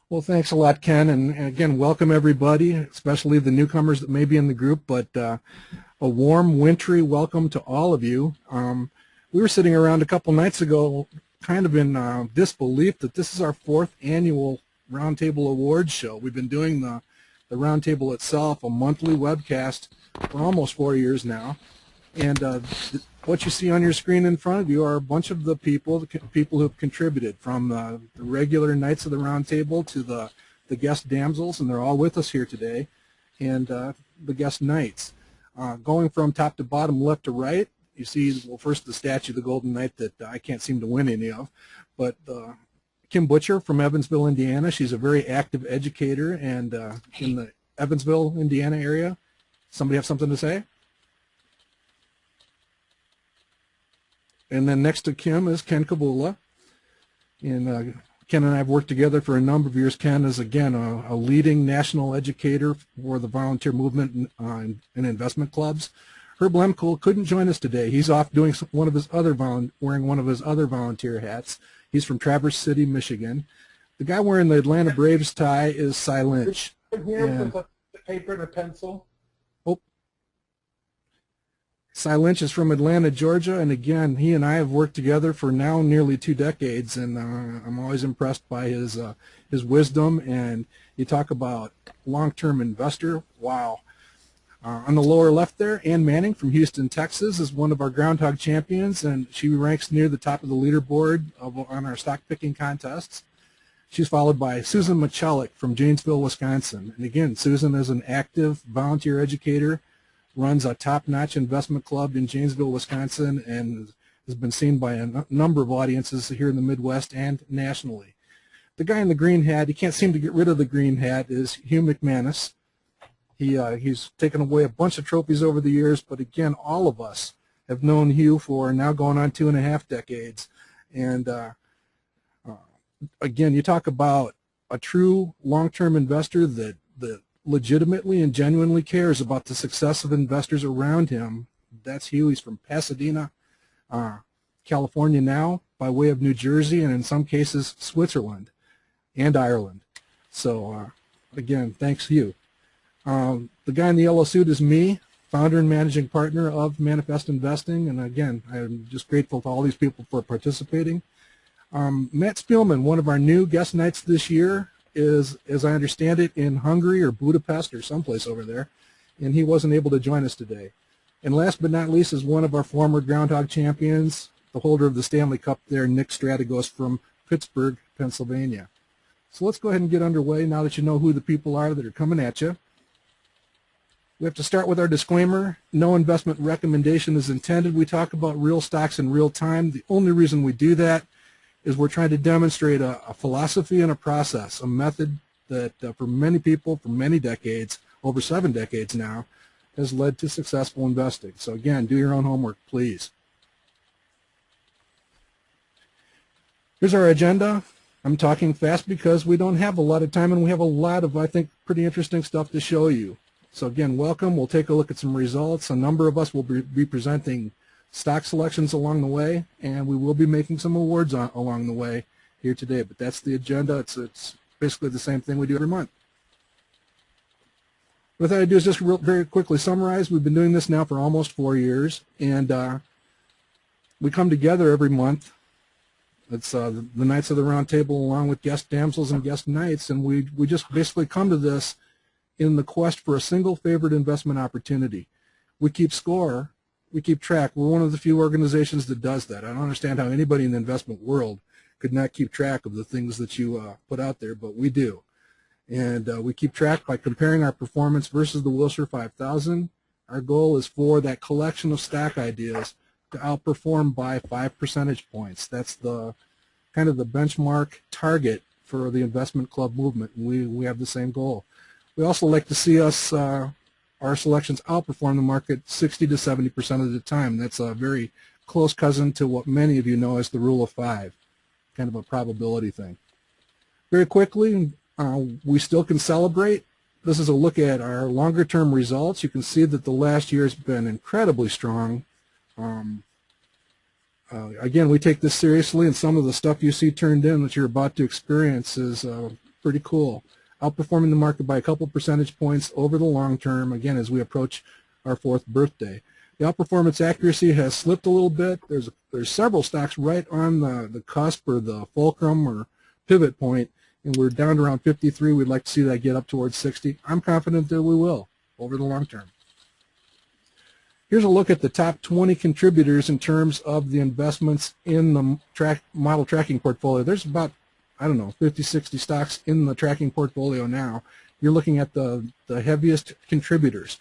Well, thanks a lot, Ken, and again, welcome everybody, especially the newcomers that may be in the group, but a warm, wintry welcome to all of you. We were sitting around a couple nights ago kind of in disbelief that this is our 4th annual Roundtable Awards show. We've been doing the Roundtable itself, a monthly webcast, for almost 4 years now. And what you see on your screen in front of you are a bunch of the people who have contributed, from the regular Knights of the Round Table to the guest damsels, and they're all with us here today, and the guest knights. Going from top to bottom, left to right, you see, well, first the statue of the Golden Knight that I can't seem to win any of, but Kim Butcher from Evansville, Indiana. She's a very active educator, and in the Evansville, Indiana area. Somebody have something to say? And then next to Kim is Ken Kabula. And Ken and I have worked together for a number of years. Ken is, again, a leading national educator for the volunteer movement in investment clubs. Herb Lemkool couldn't join us today. He's off doing wearing one of his other volunteer hats. He's from Traverse City, Michigan. The guy wearing the Atlanta Braves tie is Cy Lynch. Here with a paper and a pencil. Cy Lynch is from Atlanta, Georgia, and again, he and I have worked together for now nearly 2 decades, and I'm always impressed by his wisdom. And you talk about long-term investor, wow. On the lower left there, Ann Manning from Houston, Texas, is one of our groundhog champions, and she ranks near the top of the leaderboard on our stock picking contests. She's followed by Susan Michalik from Janesville, Wisconsin. And again, Susan is an active volunteer educator, runs a top-notch investment club in Janesville, Wisconsin, and has been seen by a number of audiences here in the Midwest and nationally. The guy in the green hat, he can't seem to get rid of the green hat, is Hugh McManus. He's taken away a bunch of trophies over the years, but again, all of us have known Hugh for now going on 2.5 decades. And again, you talk about a true long-term investor that legitimately and genuinely cares about the success of investors around him. That's Hugh. He's from Pasadena, California now, by way of New Jersey, and in some cases Switzerland and Ireland. So again, thanks Hugh. The guy in the yellow suit is me, founder and managing partner of Manifest Investing, and again, I'm just grateful to all these people for participating. Matt Spielman, one of our new guest knights this year, is, as I understand it, in Hungary or Budapest or someplace over there, and he wasn't able to join us today. And last but not least is one of our former groundhog champions, the holder of the Stanley Cup there, Nick Strategos from Pittsburgh, Pennsylvania. So let's go ahead and get underway now that you know who the people are that are coming at you. We have to start with our disclaimer. No investment recommendation is intended. We talk about real stocks in real time. The only reason we do that is we're trying to demonstrate a philosophy and a process, a method that for many people for many decades, over 7 decades now, has led to successful investing. So again, do your own homework, please. Here's our agenda. I'm talking fast because we don't have a lot of time and we have a lot of, I think, pretty interesting stuff to show you. So again, welcome. We'll take a look at some results. A number of us will be presenting stock selections along the way, and we will be making some awards along the way here today. But that's the agenda. It's basically the same thing we do every month. What I do is just very quickly summarize. We've been doing this now for almost 4 years, and we come together every month. It's the Knights of the Round Table along with guest damsels and guest knights, and we just basically come to this in the quest for a single favorite investment opportunity. We keep score. We keep track. We're one of the few organizations that does that. I don't understand how anybody in the investment world could not keep track of the things that you put out there, but we do. And we keep track by comparing our performance versus the Wilshire 5000. Our goal is for that collection of stock ideas to outperform by 5 percentage points. That's the kind of the benchmark target for the investment club movement, and we have the same goal. We also like to see us our selections outperform the market 60 to 70% of the time. That's a very close cousin to what many of you know as the rule of 5, kind of a probability thing. Very quickly, we still can celebrate. This is a look at our longer-term results. You can see that the last year has been incredibly strong. Again, we take this seriously, and some of the stuff you see turned in that you're about to experience is pretty cool. Outperforming the market by a couple percentage points over the long term, again, as we approach our 4th birthday. The outperformance accuracy has slipped a little bit. There's several stocks right on the cusp or the fulcrum or pivot point, and we're down to around 53. We'd like to see that get up towards 60. I'm confident that we will over the long term. Here's a look at the top 20 contributors in terms of the investments in the model tracking portfolio. There's about, I don't know, 50, 60 stocks in the tracking portfolio now. You're looking at the heaviest contributors,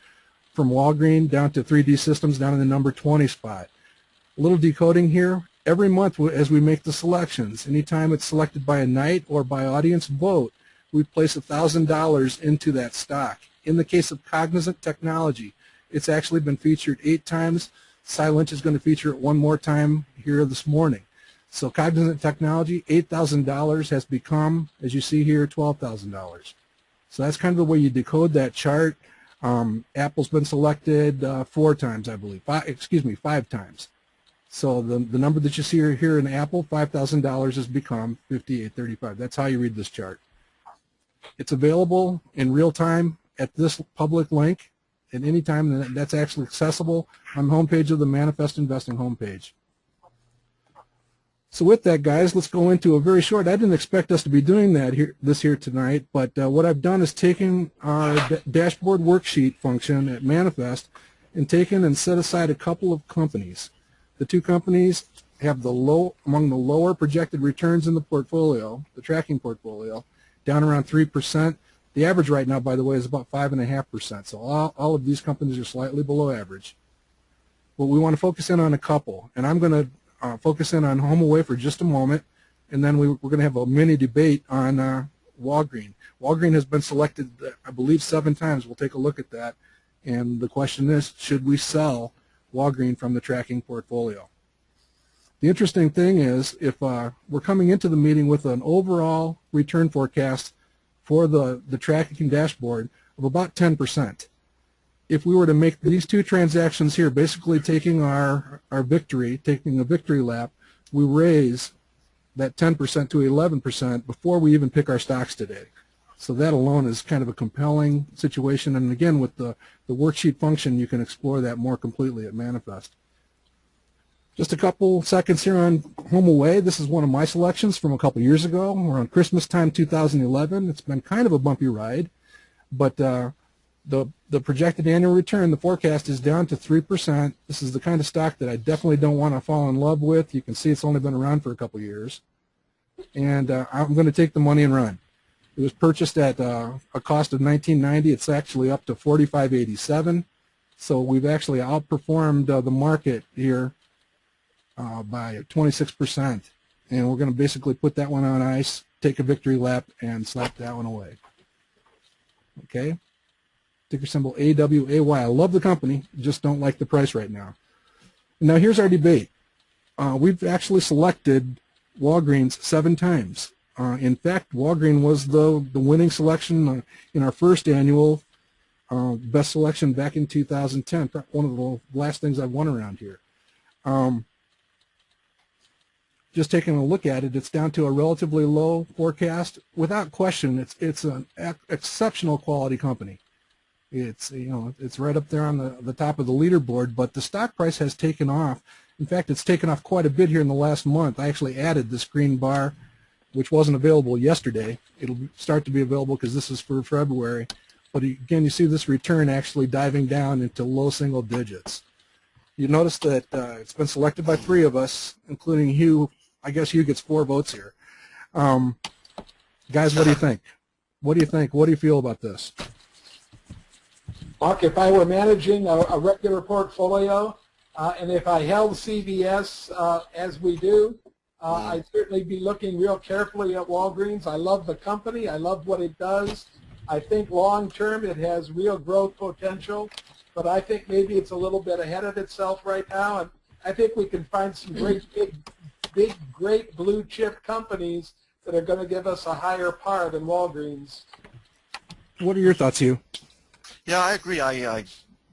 from Walgreen down to 3D Systems down in the number 20 spot. A little decoding here. Every month as we make the selections, anytime it's selected by a night or by audience vote, we place $1,000 into that stock. In the case of Cognizant Technology, it's actually been featured 8 times. Cy Lynch is going to feature it one more time here this morning. So Cognizant Technology, $8,000 has become, as you see here, $12,000. So that's kind of the way you decode that chart. Apple's been selected 4 times, I believe. 5 times. So the number that you see here in Apple, $5,000, has become $58.35. That's how you read this chart. It's available in real time at this public link at any time, and that's actually accessible on the homepage of the Manifest Investing homepage. So with that, guys, let's go into a very short. I didn't expect us to be doing that here tonight, but what I've done is taken our dashboard worksheet function at Manifest and taken and set aside a couple of companies. The 2 companies have among the lower projected returns in the portfolio, the tracking portfolio, down around 3%. The average right now, by the way, is about 5.5%. So all of these companies are slightly below average. But we want to focus in on a couple, and I'm going to focus in on HomeAway for just a moment, and then we're going to have a mini debate on Walgreen. Walgreen has been selected, I believe, 7 times. We'll take a look at that, and the question is, should we sell Walgreen from the tracking portfolio? The interesting thing is, if we're coming into the meeting with an overall return forecast for the tracking dashboard of about 10%. If we were to make these 2 transactions here, basically taking taking a victory lap, we raise that 10% to 11% before we even pick our stocks today. So that alone is kind of a compelling situation. And again, with the worksheet function, you can explore that more completely at Manifest. Just a couple seconds here on HomeAway. This is one of my selections from a couple years ago, around Christmas time 2011. It's been kind of a bumpy ride, but the projected annual return, the forecast, is down to 3%. This is the kind of stock that I definitely don't want to fall in love with. You can see it's only been around for a couple years. And I'm going to take the money and run. It was purchased at a cost of $19.90. It's actually up to $45.87. So we've actually outperformed the market here by 26%. And we're going to basically put that one on ice, take a victory lap, and slap that one away. Okay? Ticker symbol AWAY. I love the company, just don't like the price right now. Now here's our debate. We've actually selected Walgreens 7 times. In fact, Walgreen was the winning selection in our first annual best selection back in 2010. One of the last things I've won around here. Just taking a look at it, it's down to a relatively low forecast. Without question, it's an exceptional quality company. It's it's right up there on the top of the leaderboard, but the stock price has taken off. In fact, it's taken off quite a bit here in the last month. I actually added this green bar, which wasn't available yesterday. It'll start to be available because this is for February. But again, you see this return actually diving down into low single digits. You notice that it's been selected by 3 of us, including Hugh. I guess Hugh gets 4 votes here. Guys, what do you think? What do you think? What do you feel about this? Mark, if I were managing a regular portfolio, and if I held CVS as we do, I'd certainly be looking real carefully at Walgreens. I love the company. I love what it does. I think long term it has real growth potential, but I think maybe it's a little bit ahead of itself right now. And I think we can find some great blue chip companies that are going to give us a higher par than Walgreens. What are your thoughts, Hugh? Yeah, I agree. I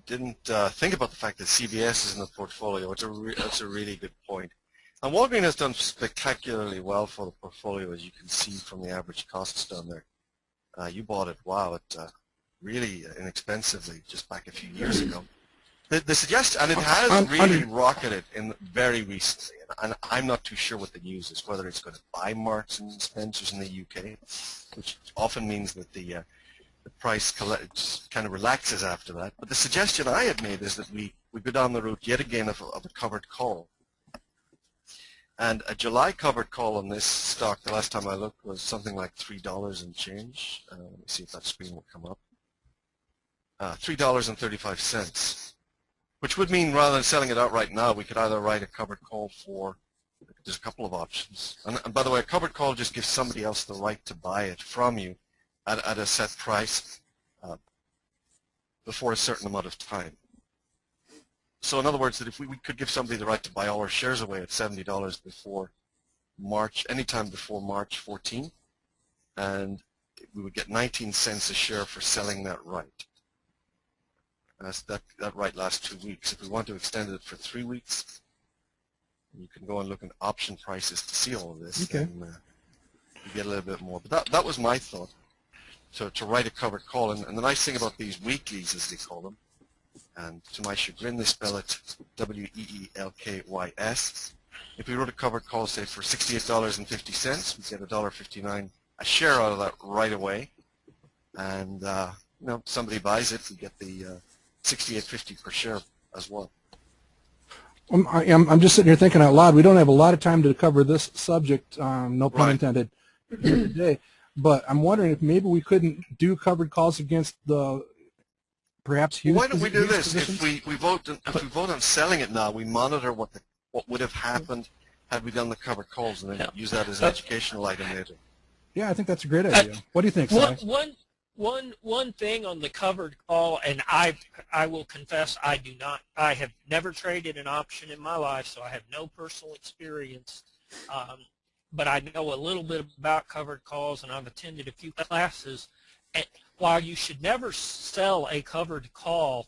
didn't think about the fact that CVS is in the portfolio. It's a really good point. And Walgreen has done spectacularly well for the portfolio, as you can see from the average costs down there. You bought it, wow, really inexpensively just back a few years ago. The suggestion, and it has really rocketed in very recently, and I'm not too sure what the news is, whether it's going to buy Marks and Spencers in the UK, which often means that the price kind of relaxes after that. But the suggestion I had made is that we go down the route yet again of a covered call. And a July covered call on this stock, the last time I looked, was something like $3 and change. Let me see if that screen will come up. $3.35. Which would mean rather than selling it outright now, we could either write a covered call for, there's a couple of options. And by the way, a covered call just gives somebody else the right to buy it from you at a set price before a certain amount of time. So in other words, that if we could give somebody the right to buy all our shares away at $70 before March, anytime before March 14, and we would get 19 cents a share for selling that right. That right lasts 2 weeks. If we want to extend it for 3 weeks, you can go and look at option prices to see all of this. Okay. And you get a little bit more. But that was my thought, to write a covered call. And the nice thing about these weeklies, as they call them, and to my chagrin, they spell it W-E-E-L-K-Y-S. If we wrote a covered call, say, for $68.50, we get $1.59 a share out of that right away. And you know, somebody buys it, we get the $68.50 per share as well. I'm just sitting here thinking out loud. We don't have a lot of time to cover this subject, no pun intended, here today. But I'm wondering if maybe we couldn't do covered calls against the perhaps Hughes. Why don't we do this? If we vote on selling it now, we monitor what would have happened had we done the covered calls, and then use that as an educational item later. Yeah, I think that's a great idea. What do you think, Si? One thing on the covered call, and I will confess I have never traded an option in my life, so I have no personal experience, but I know a little bit about covered calls, and I've attended a few classes. And while you should never sell a covered call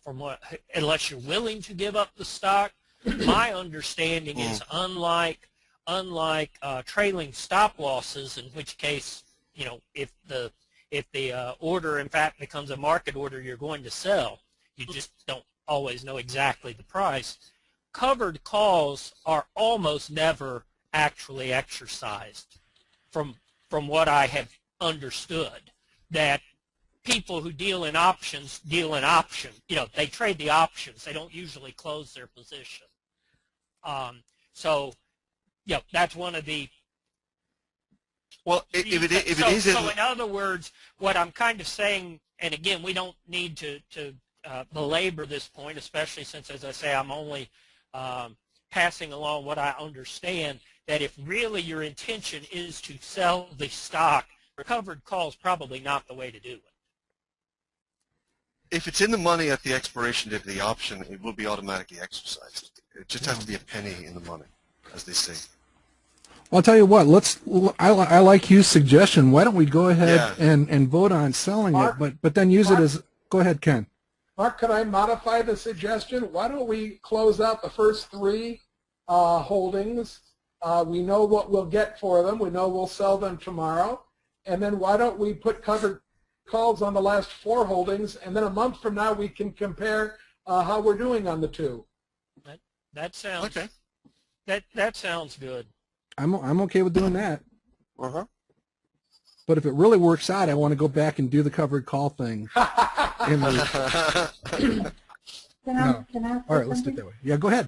unless you're willing to give up the stock, my understanding is unlike trailing stop losses, in which case, you know, if the order in fact becomes a market order you're going to sell, you just don't always know exactly the price. Covered calls are almost never actually exercised, from what I have understood. That people who deal in options. You know, they trade the options. They don't usually close their position. So, yeah, that's one of the. Well, so in other words, what I'm kind of saying, and again, we don't need to belabor this point, especially since, as I say, I'm only passing along what I understand, that if really your intention is to sell the stock, covered call is probably not the way to do it. If it's in the money at the expiration date of the option, it will be automatically exercised. It just has to be a penny in the money, as they say. Well, I'll tell you what. I like Hugh's suggestion. Why don't we go ahead and vote on selling Mark, it, but then use it as. Go ahead, Ken. Mark, could I modify the suggestion? Why don't we close out the first 3 holdings? We know what we'll get for them. We know we'll sell them tomorrow. And then why don't we put covered calls on the last 4 holdings, and then a month from now we can compare how we're doing on the 2. That sounds okay. That sounds good. I'm okay with doing that. Uh-huh. But if it really works out, I want to go back and do the covered call thing. Can I All right, let's do it that way. Yeah, go ahead.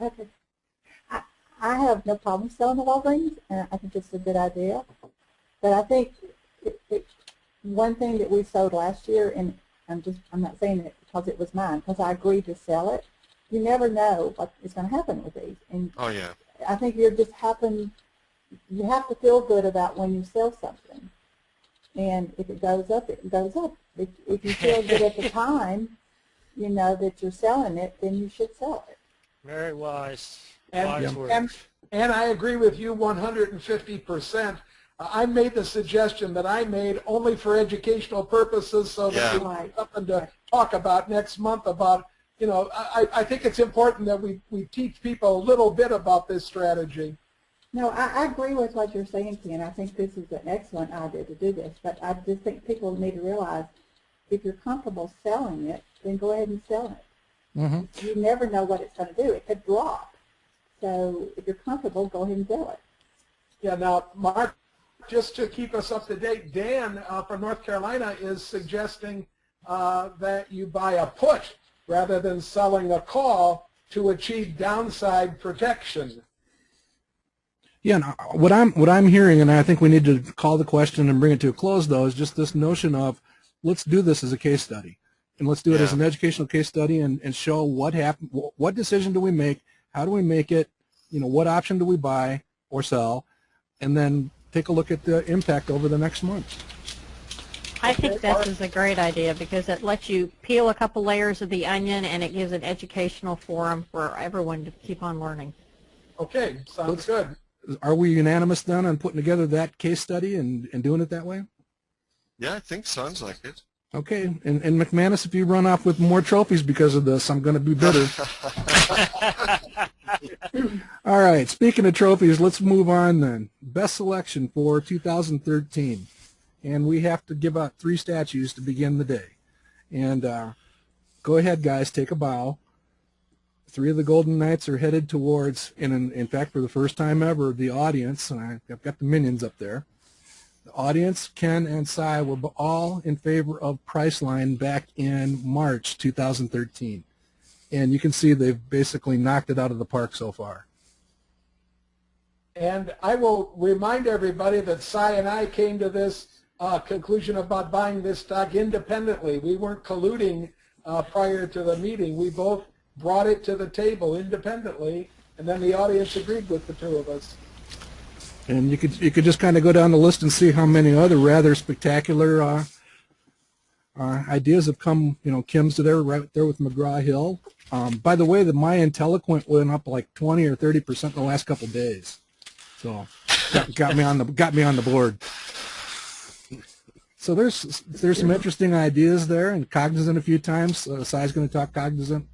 Okay. I have no problem selling the Walgreens, and I think it's a good idea. But I think one thing that we sold last year, and I'm not saying it because it was mine, because I agreed to sell it. You never know what is going to happen with these. And oh yeah. I think you have to feel good about when you sell something. And if it goes up, it goes up. If you feel good at the time, you know, that you're selling it, then you should sell it. Very wise. And I agree with you 150%. I made the suggestion that I made only for educational purposes, so that we have something to talk about next month about, you know, I think it's important that we teach people a little bit about this strategy. No, I agree with what you're saying, Ken. I think this is an excellent idea to do this, but I just think people need to realize if you're comfortable selling it, then go ahead and sell it. Mm-hmm. You never know what it's going to do. It could drop. So if you're comfortable, go ahead and sell it. Yeah, now, Mark, just to keep us up to date, Dan from North Carolina is suggesting that you buy a put rather than selling a call to achieve downside protection. Yeah, and what I'm hearing, and I think we need to call the question and bring it to a close, though, is just this notion of let's do this as a case study, and let's do it as an educational case study, and show what happened, what decision do we make, how do we make it, what option do we buy or sell, and then take a look at the impact over the next month. I think this is a great idea because it lets you peel a couple layers of the onion, and it gives an educational forum for everyone to keep on learning. Okay, sounds good. Are we unanimous then on putting together that case study and doing it that way? Yeah, I think sounds like it. Okay, and McManus, if you run off with more trophies because of this, I'm going to be bitter. All right, speaking of trophies, let's move on then. Best selection for 2013. And we have to give out 3 statues to begin the day. And go ahead, guys, take a bow. 3 of the Golden Knights are headed towards, and in fact, for the first time ever, the audience, and I've got the minions up there. The audience, Ken and Cy, were all in favor of Priceline back in March 2013. And you can see they've basically knocked it out of the park so far. And I will remind everybody that Cy and I came to this conclusion about buying this stock independently. We weren't colluding prior to the meeting. We both brought it to the table independently, and then the audience agreed with the 2 of us. And you could just kind of go down the list and see how many other rather spectacular ideas have come. Kim's there, right there with McGraw-Hill. By the way, my IntelliQuint went up like 20 or 30% in the last couple of days, so got me on the board. So there's some interesting ideas there, and Cognizant a few times. Cy's going to talk Cognizant,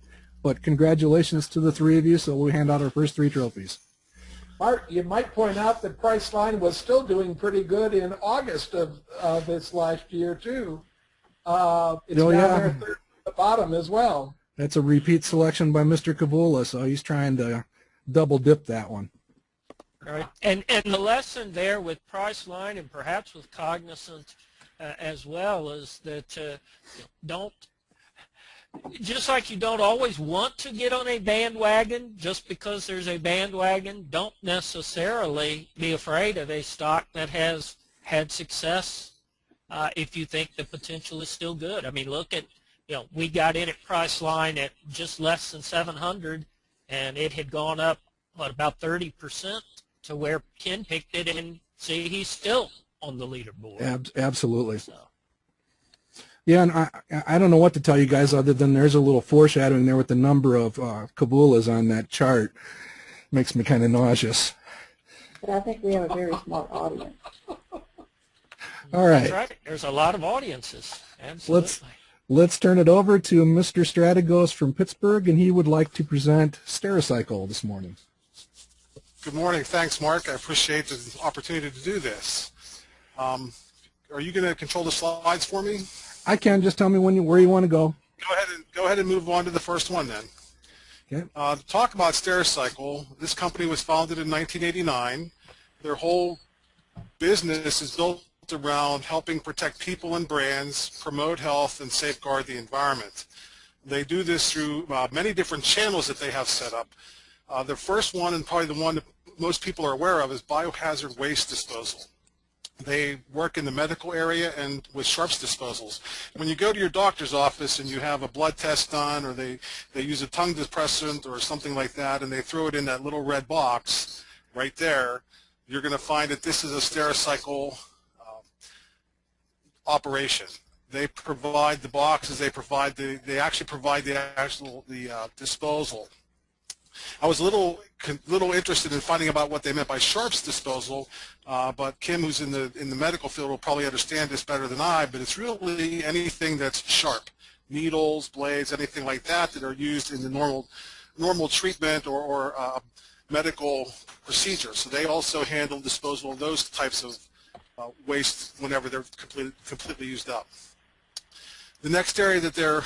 but congratulations to the 3 of you. So we hand out our first 3 trophies. Mark, you might point out that Priceline was still doing pretty good in August of this last year, too. It's down there at the bottom as well. That's a repeat selection by Mr. Cavula, so he's trying to double dip that one. Right. And the lesson there with Priceline and perhaps with Cognizant as well is that don't, just like you don't always want to get on a bandwagon just because there's a bandwagon, don't necessarily be afraid of a stock that has had success if you think the potential is still good. I mean, look at, we got in at Priceline at just less than 700, and it had gone up, about 30% to where Ken picked it, and see, he's still on the leaderboard. Absolutely. So. Yeah, and I don't know what to tell you guys other than there's a little foreshadowing there with the number of Cavulas on that chart. Makes me kind of nauseous. But I think we have a very smart audience. All right. That's right. There's a lot of audiences. Absolutely. Let's turn it over to Mr. Strategos from Pittsburgh, and he would like to present Stericycle this morning. Good morning. Thanks, Mark. I appreciate the opportunity to do this. Are you going to control the slides for me? I can. Just tell me where you want to go. Go ahead and move on to the first one then. Okay. To talk about Stericycle, this company was founded in 1989. Their whole business is built around helping protect people and brands, promote health, and safeguard the environment. They do this through many different channels that they have set up. The first one, and probably the one that most people are aware of, is biohazard waste disposal. They work in the medical area and with sharps disposals. When you go to your doctor's office and you have a blood test done, or they use a tongue depressant or something like that, and they throw it in that little red box right there, you're going to find that this is a Stericycle operation. They provide the boxes. They actually provide the disposal. I was a little interested in finding out what they meant by sharps disposal, but Kim, who's in the medical field, will probably understand this better than I. But it's really anything that's sharp, needles, blades, anything like that that are used in the normal treatment or medical procedures. So they also handle disposal of those types of waste whenever they're completely used up. The next area that their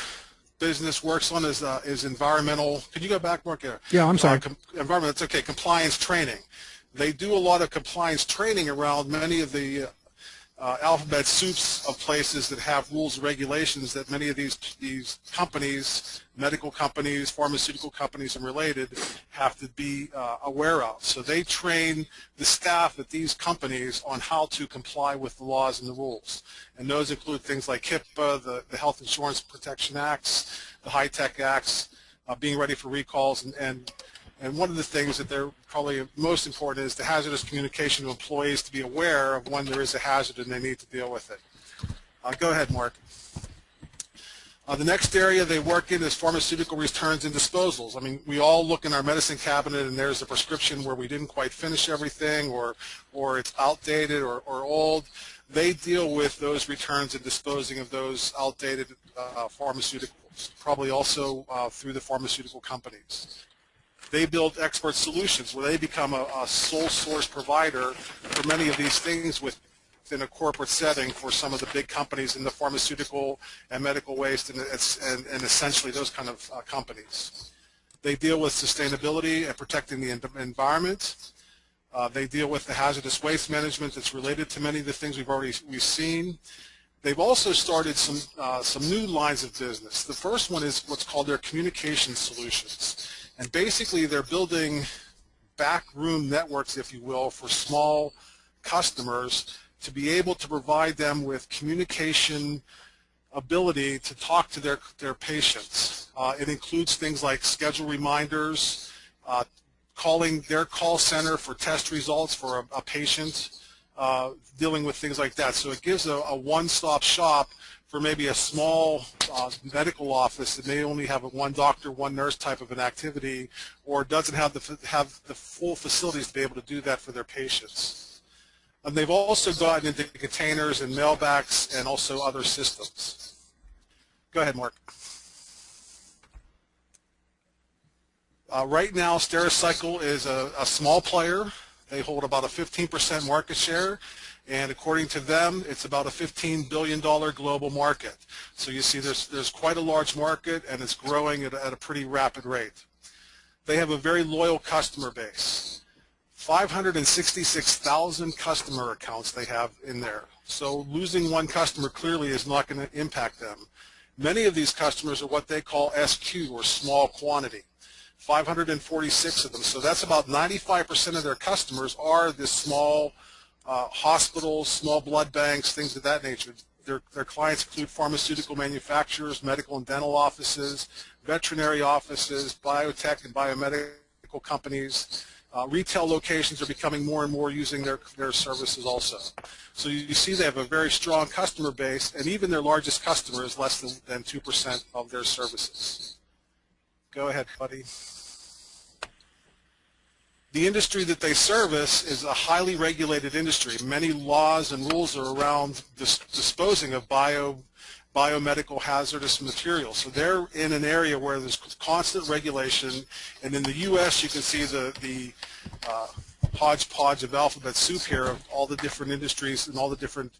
business works on is environmental. Could you go back, Mark? Yeah, I'm sorry. Environment. That's okay. Compliance training. They do a lot of compliance training around many of the alphabet soups of places that have rules and regulations that many of these companies, medical companies, pharmaceutical companies, and related have to be aware of. So they train the staff at these companies on how to comply with the laws and the rules. And those include things like HIPAA, the Health Insurance Protection Acts, the High-Tech Acts, being ready for recalls, and one of the things that they're probably most important is the hazardous communication to employees to be aware of when there is a hazard and they need to deal with it. Go ahead, Mark. The next area they work in is pharmaceutical returns and disposals. I mean, we all look in our medicine cabinet and there's a prescription where we didn't quite finish everything, or it's outdated or old. They deal with those returns and disposing of those outdated pharmaceuticals, probably also through the pharmaceutical companies. They build expert solutions where they become a sole source provider for many of these things within a corporate setting for some of the big companies in the pharmaceutical and medical waste and essentially those kind of companies. They deal with sustainability and protecting the environment. They deal with the hazardous waste management that's related to many of the things we've seen. They've also started some new lines of business. The first one is what's called their communication solutions. And basically they're building backroom networks, if you will, for small customers to be able to provide them with communication ability to talk to their patients. It includes things like schedule reminders, calling their call center for test results for a patient, dealing with things like that. So it gives a one-stop shop for maybe a small medical office that may only have a one doctor, one nurse type of an activity, or doesn't have the full facilities to be able to do that for their patients. And they've also gotten into containers and mailbacks and also other systems. Go ahead, Mark. Right now, Stericycle is a small player. They hold about a 15% market share. And according to them, it's about a $15 billion global market. So you see there's quite a large market, and it's growing at a pretty rapid rate. They have a very loyal customer base. 566,000 customer accounts they have in there. So losing one customer clearly is not going to impact them. Many of these customers are what they call SQ, or small quantity. 546 of them. So that's about 95% of their customers are this small hospitals, small blood banks, things of that nature. Their clients include pharmaceutical manufacturers, medical and dental offices, veterinary offices, biotech and biomedical companies. Retail locations are becoming more and more using their services also. So you see they have a very strong customer base, and even their largest customer is less than 2% of their services. Go ahead, buddy. The industry that they service is a highly regulated industry. Many laws and rules are around disposing of biomedical hazardous materials. So they're in an area where there's constant regulation, and in the U.S. you can see the hodgepodge of alphabet soup here of all the different industries and all the different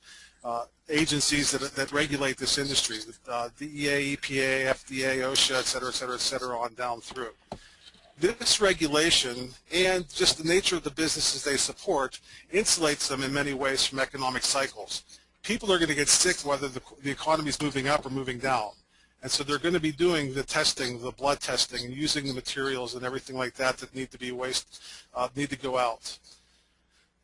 agencies that regulate this industry, DEA, EPA, FDA, OSHA, et cetera, on down through. This regulation and just the nature of the businesses they support insulates them in many ways from economic cycles. People are going to get sick whether the economy is moving up or moving down. And so they're going to be doing the testing, the blood testing, and using the materials and everything like that need to be need to go out.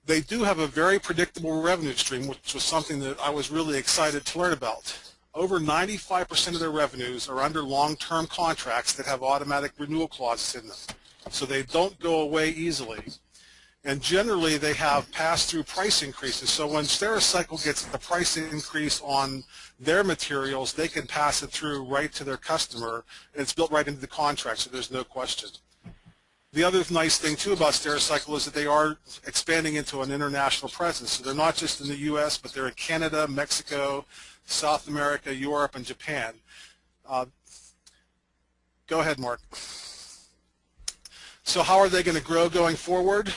They do have a very predictable revenue stream, which was something that I was really excited to learn about. Over 95% of their revenues are under long-term contracts that have automatic renewal clauses in them. So they don't go away easily. And generally they have pass-through price increases. So when Stericycle gets a price increase on their materials, they can pass it through right to their customer. And it's built right into the contract, so there's no question. The other nice thing too about Stericycle is that they are expanding into an international presence. So they're not just in the U.S., but they're in Canada, Mexico, South America, Europe, and Japan. Go ahead, Mark. So how are they going to grow going forward?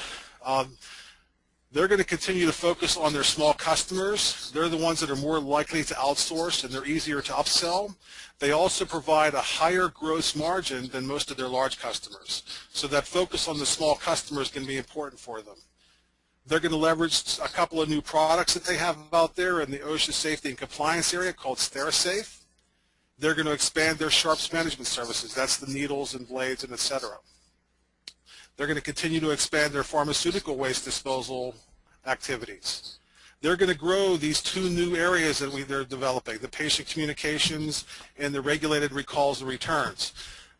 They're going to continue to focus on their small customers. They're the ones that are more likely to outsource, and they're easier to upsell. They also provide a higher gross margin than most of their large customers. So that focus on the small customers can be important for them. They're going to leverage a couple of new products that they have out there in the OSHA safety and compliance area called Stericycle. They're going to expand their sharps management services. That's the needles and blades and et cetera. They're going to continue to expand their pharmaceutical waste disposal activities. They're going to grow these two new areas that they're developing, the patient communications and the regulated recalls and returns.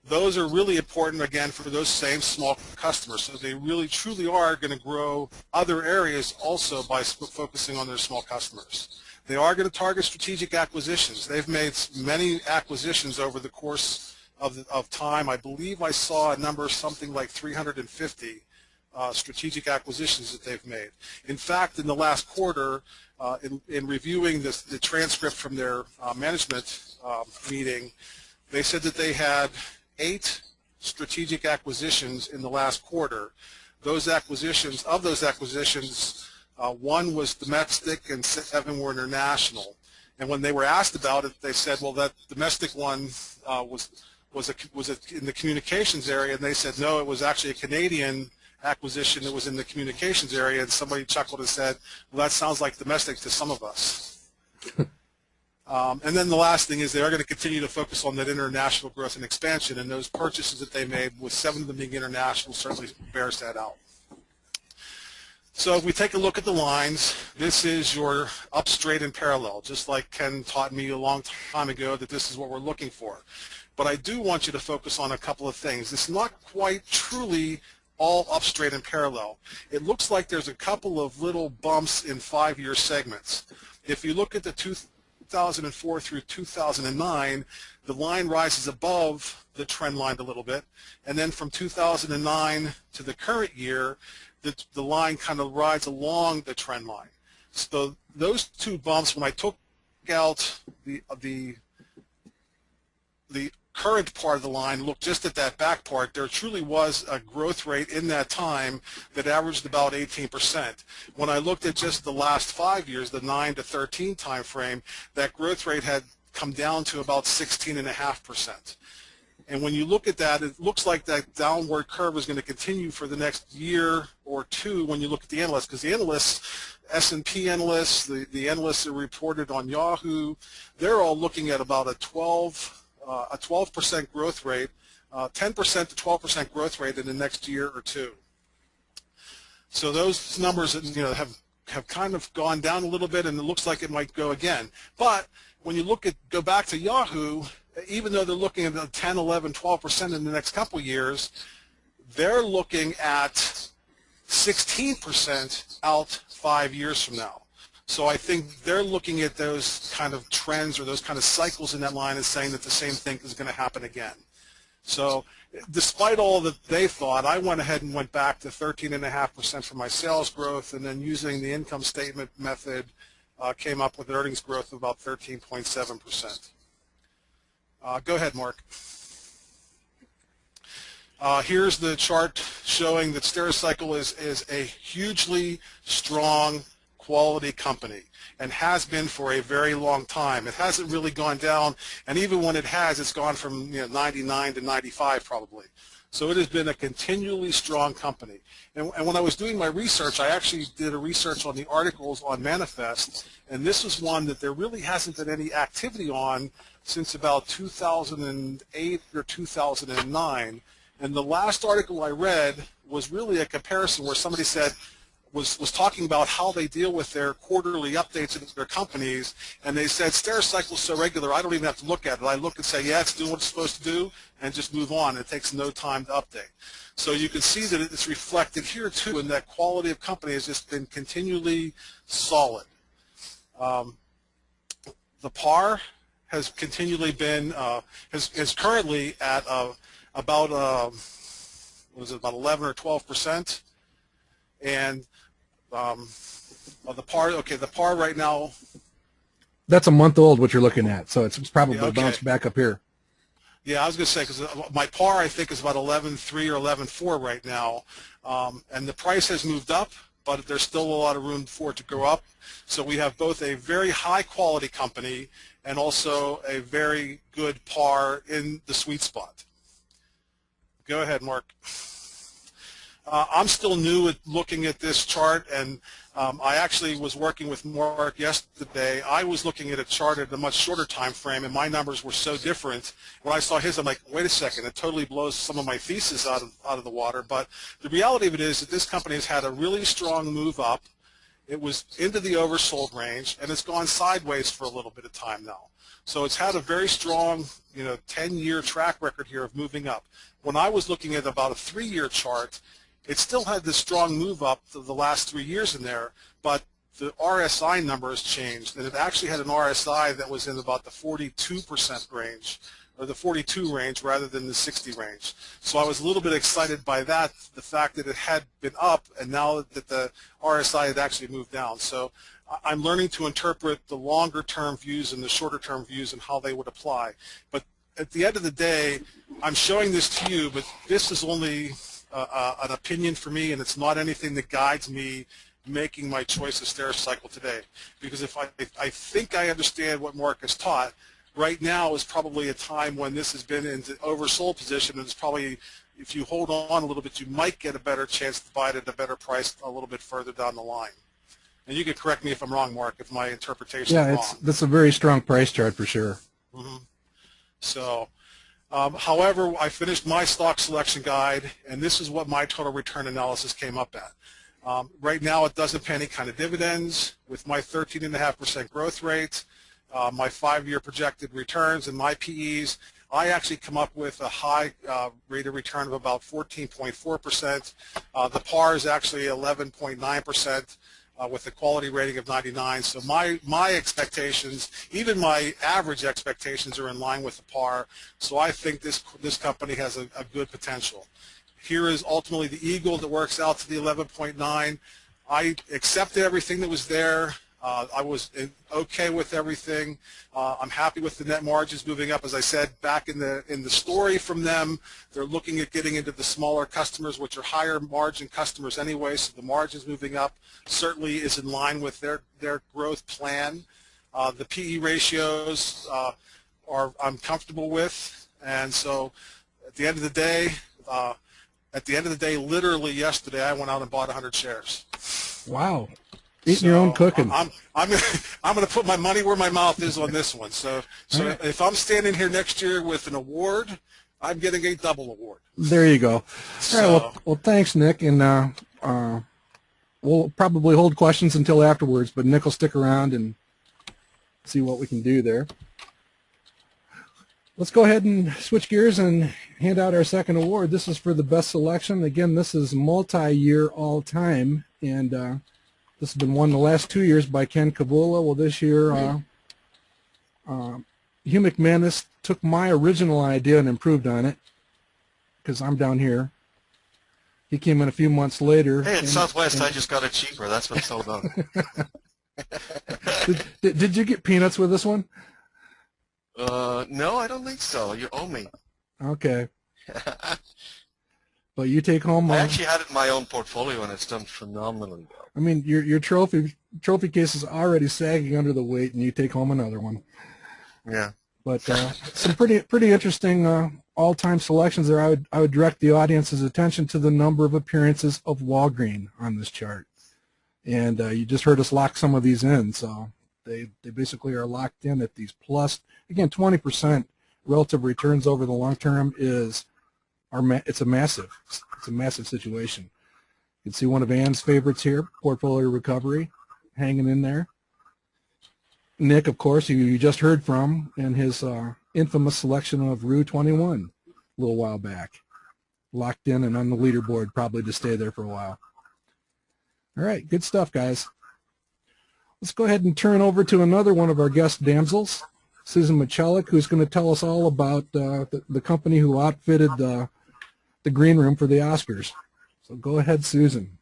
Those are really important, again, for those same small customers. So they really, truly are going to grow other areas also by focusing on their small customers. They are going to target strategic acquisitions. They've made many acquisitions over the course of time. I believe I saw a number something like 350 strategic acquisitions that they've made. In fact, in the last quarter, in reviewing the transcript from their management meeting, they said that they had 8 strategic acquisitions in the last quarter. Those acquisitions, 1 was domestic and 7 were international. And when they were asked about it, they said, well, that domestic one was in the communications area, and they said, no, it was actually a Canadian acquisition that was in the communications area, and somebody chuckled and said, well, that sounds like domestic to some of us. And then the last thing is they are going to continue to focus on that international growth and expansion, and those purchases that they made, with 7 of them being international, certainly bears that out. So if we take a look at the lines, this is your up, straight, and parallel, just like Ken taught me a long time ago that this is what we're looking for. But I do want you to focus on a couple of things. It's not quite truly all up, straight, and parallel. It looks like there's a couple of little bumps in 5-year segments. If you look at the 2004 through 2009, the line rises above the trend line a little bit, and then from 2009 to the current year, the line kind of rides along the trend line. So those 2 bumps, when I took out the current part of the line, look just at that back part, there truly was a growth rate in that time that averaged about 18%. When I looked at just the last 5 years, the 9 to 13 time frame, that growth rate had come down to about 16.5%. And when you look at that, it looks like that downward curve is going to continue for the next year or 2 when you look at the analysts, because the analysts, S&P analysts, the analysts that reported on Yahoo, they're all looking at about a 12% growth rate, 10% to 12% growth rate in the next year or 2. So those numbers, have kind of gone down a little bit, and it looks like it might go again. But when you go back to Yahoo, even though they're looking at 10, 11, 12% in the next couple years, they're looking at 16% out 5 years from now. So I think they're looking at those kind of trends or those kind of cycles in that line and saying that the same thing is going to happen again. So despite all that they thought, I went ahead and went back to 13.5% for my sales growth, and then using the income statement method, came up with earnings growth of about 13.7%. Go ahead, Mark. Here's the chart showing that Stericycle is a hugely strong quality company and has been for a very long time. It hasn't really gone down, and even when it has, it's gone from 99 to 95 probably. So it has been a continually strong company. And when I was doing my research, I actually did a research on the articles on Manifest, and this is one that there really hasn't been any activity on since about 2008 or 2009. And the last article I read was really a comparison where somebody said, was talking about how they deal with their quarterly updates in their companies, and they said, Stericycle is so regular, I don't even have to look at it. I look and say, yeah, it's doing what it's supposed to do, and just move on. It takes no time to update. So you can see that it's reflected here, too, and that quality of company has just been continually solid. The PAR has continually been, is currently at about, what is it, about 11 or 12%. And the PAR right now. That's a month old, what you're looking at, so it's probably bounced back up here. Yeah, I was going to say, because my par, I think, is about 11.3 or 11.4 right now, and the price has moved up, but there's still a lot of room for it to go up. So we have both a very high-quality company and also a very good par in the sweet spot. Go ahead, Mark. I'm still new at looking at this chart, and I actually was working with Mark yesterday. I was looking at a chart at a much shorter time frame, and my numbers were so different. When I saw his, I'm like, wait a second, it totally blows some of my thesis out of the water. But the reality of it is that this company has had a really strong move up. It was into the oversold range, and it's gone sideways for a little bit of time now. So it's had a very strong, 10-year track record here of moving up. When I was looking at about a 3-year chart, it still had this strong move up to the last 3 years in there, but the RSI number has changed, and it actually had an RSI that was in about the 42% range, or the 42 range rather than the 60 range. So I was a little bit excited by that, the fact that it had been up, and now that the RSI had actually moved down. So I'm learning to interpret the longer-term views and the shorter-term views and how they would apply. But at the end of the day, I'm showing this to you, but this is only an opinion for me, and it's not anything that guides me making my choice of Stericycle today. Because if I think I understand what Mark has taught, right now is probably a time when this has been in the oversold position, and it's probably, if you hold on a little bit, you might get a better chance to buy it at a better price a little bit further down the line. And you can correct me if I'm wrong, Mark, if my interpretation is wrong. That's a very strong price chart for sure. Mm-hmm. So, however, I finished my stock selection guide, and this is what my total return analysis came up at. Right now, it doesn't pay any kind of dividends. With my 13.5% growth rate, my 5-year projected returns, and my PEs, I actually come up with a high rate of return of about 14.4%. The par is actually 11.9%. With a quality rating of 99. So my expectations, even my average expectations, are in line with the par. So I think this company has a good potential. Here is ultimately the eagle that works out to the 11.9. I accepted everything that was there. I was okay with everything. I'm happy with the net margins moving up. As I said back in the story from them, they're looking at getting into the smaller customers, which are higher margin customers anyway. So the margins moving up certainly is in line with their growth plan. The PE ratios I'm comfortable with, and so at the end of the day, literally yesterday, I went out and bought 100 shares. Wow. Eating your own cooking. I'm going to put my money where my mouth is on this one. So right. If I'm standing here next year with an award, I'm getting a double award. There you go. So, all right, well, thanks, Nick, and we'll probably hold questions until afterwards, but Nick will stick around and see what we can do there. Let's go ahead and switch gears and hand out our second award. This is for the best selection. Again, this is multi-year all-time, and this has been won the last 2 years by Ken Cavula. Well, this year, Hugh McManus took my original idea and improved on it, because I'm down here. He came in a few months later. Hey, at Southwest, I just got it cheaper. That's what it's all about. Did you get peanuts with this one? No, I don't think so. You owe me. Okay. But you take home. I actually had it in my own portfolio, and it's done phenomenally well. I mean, your trophy case is already sagging under the weight, and you take home another one. Yeah. But some pretty interesting all-time selections there. I would direct the audience's attention to the number of appearances of Walgreen on this chart, and you just heard us lock some of these in. So they basically are locked in at these plus, again, 20% relative returns over the long term it's a massive situation. You can see one of Ann's favorites here, Portfolio Recovery, hanging in there. Nick, of course, who you just heard from, and his infamous selection of Rue 21 a little while back. Locked in and on the leaderboard, probably to stay there for a while. All right, good stuff, guys. Let's go ahead and turn over to another one of our guest damsels, Susan Michelik, who's going to tell us all about the company who outfitted the green room for the Oscars. So go ahead, Susan.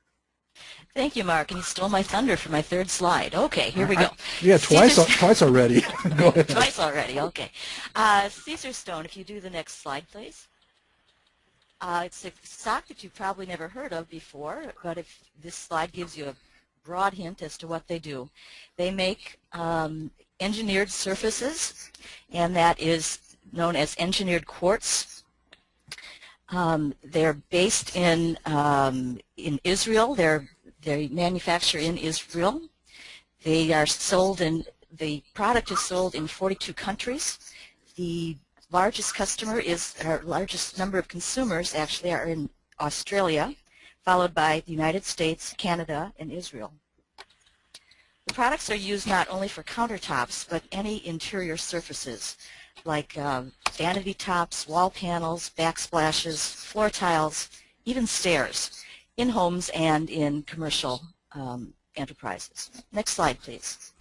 Thank you, Mark, and you stole my thunder for my third slide. Okay, here we go. Yeah, twice already. Go ahead. Twice already, okay. Caesarstone, if you do the next slide, please. It's a stock that you've probably never heard of before, but if this slide gives you a broad hint as to what they do. They make engineered surfaces, and that is known as engineered quartz. They're based in Israel. They manufacture in Israel. They are sold in, the product is sold in 42 countries. The largest customer is, our largest number of consumers actually are in Australia, followed by the United States, Canada, and Israel. The products are used not only for countertops, but any interior surfaces like vanity tops, wall panels, backsplashes, floor tiles, even stairs, in homes and in commercial enterprises. Next slide, please.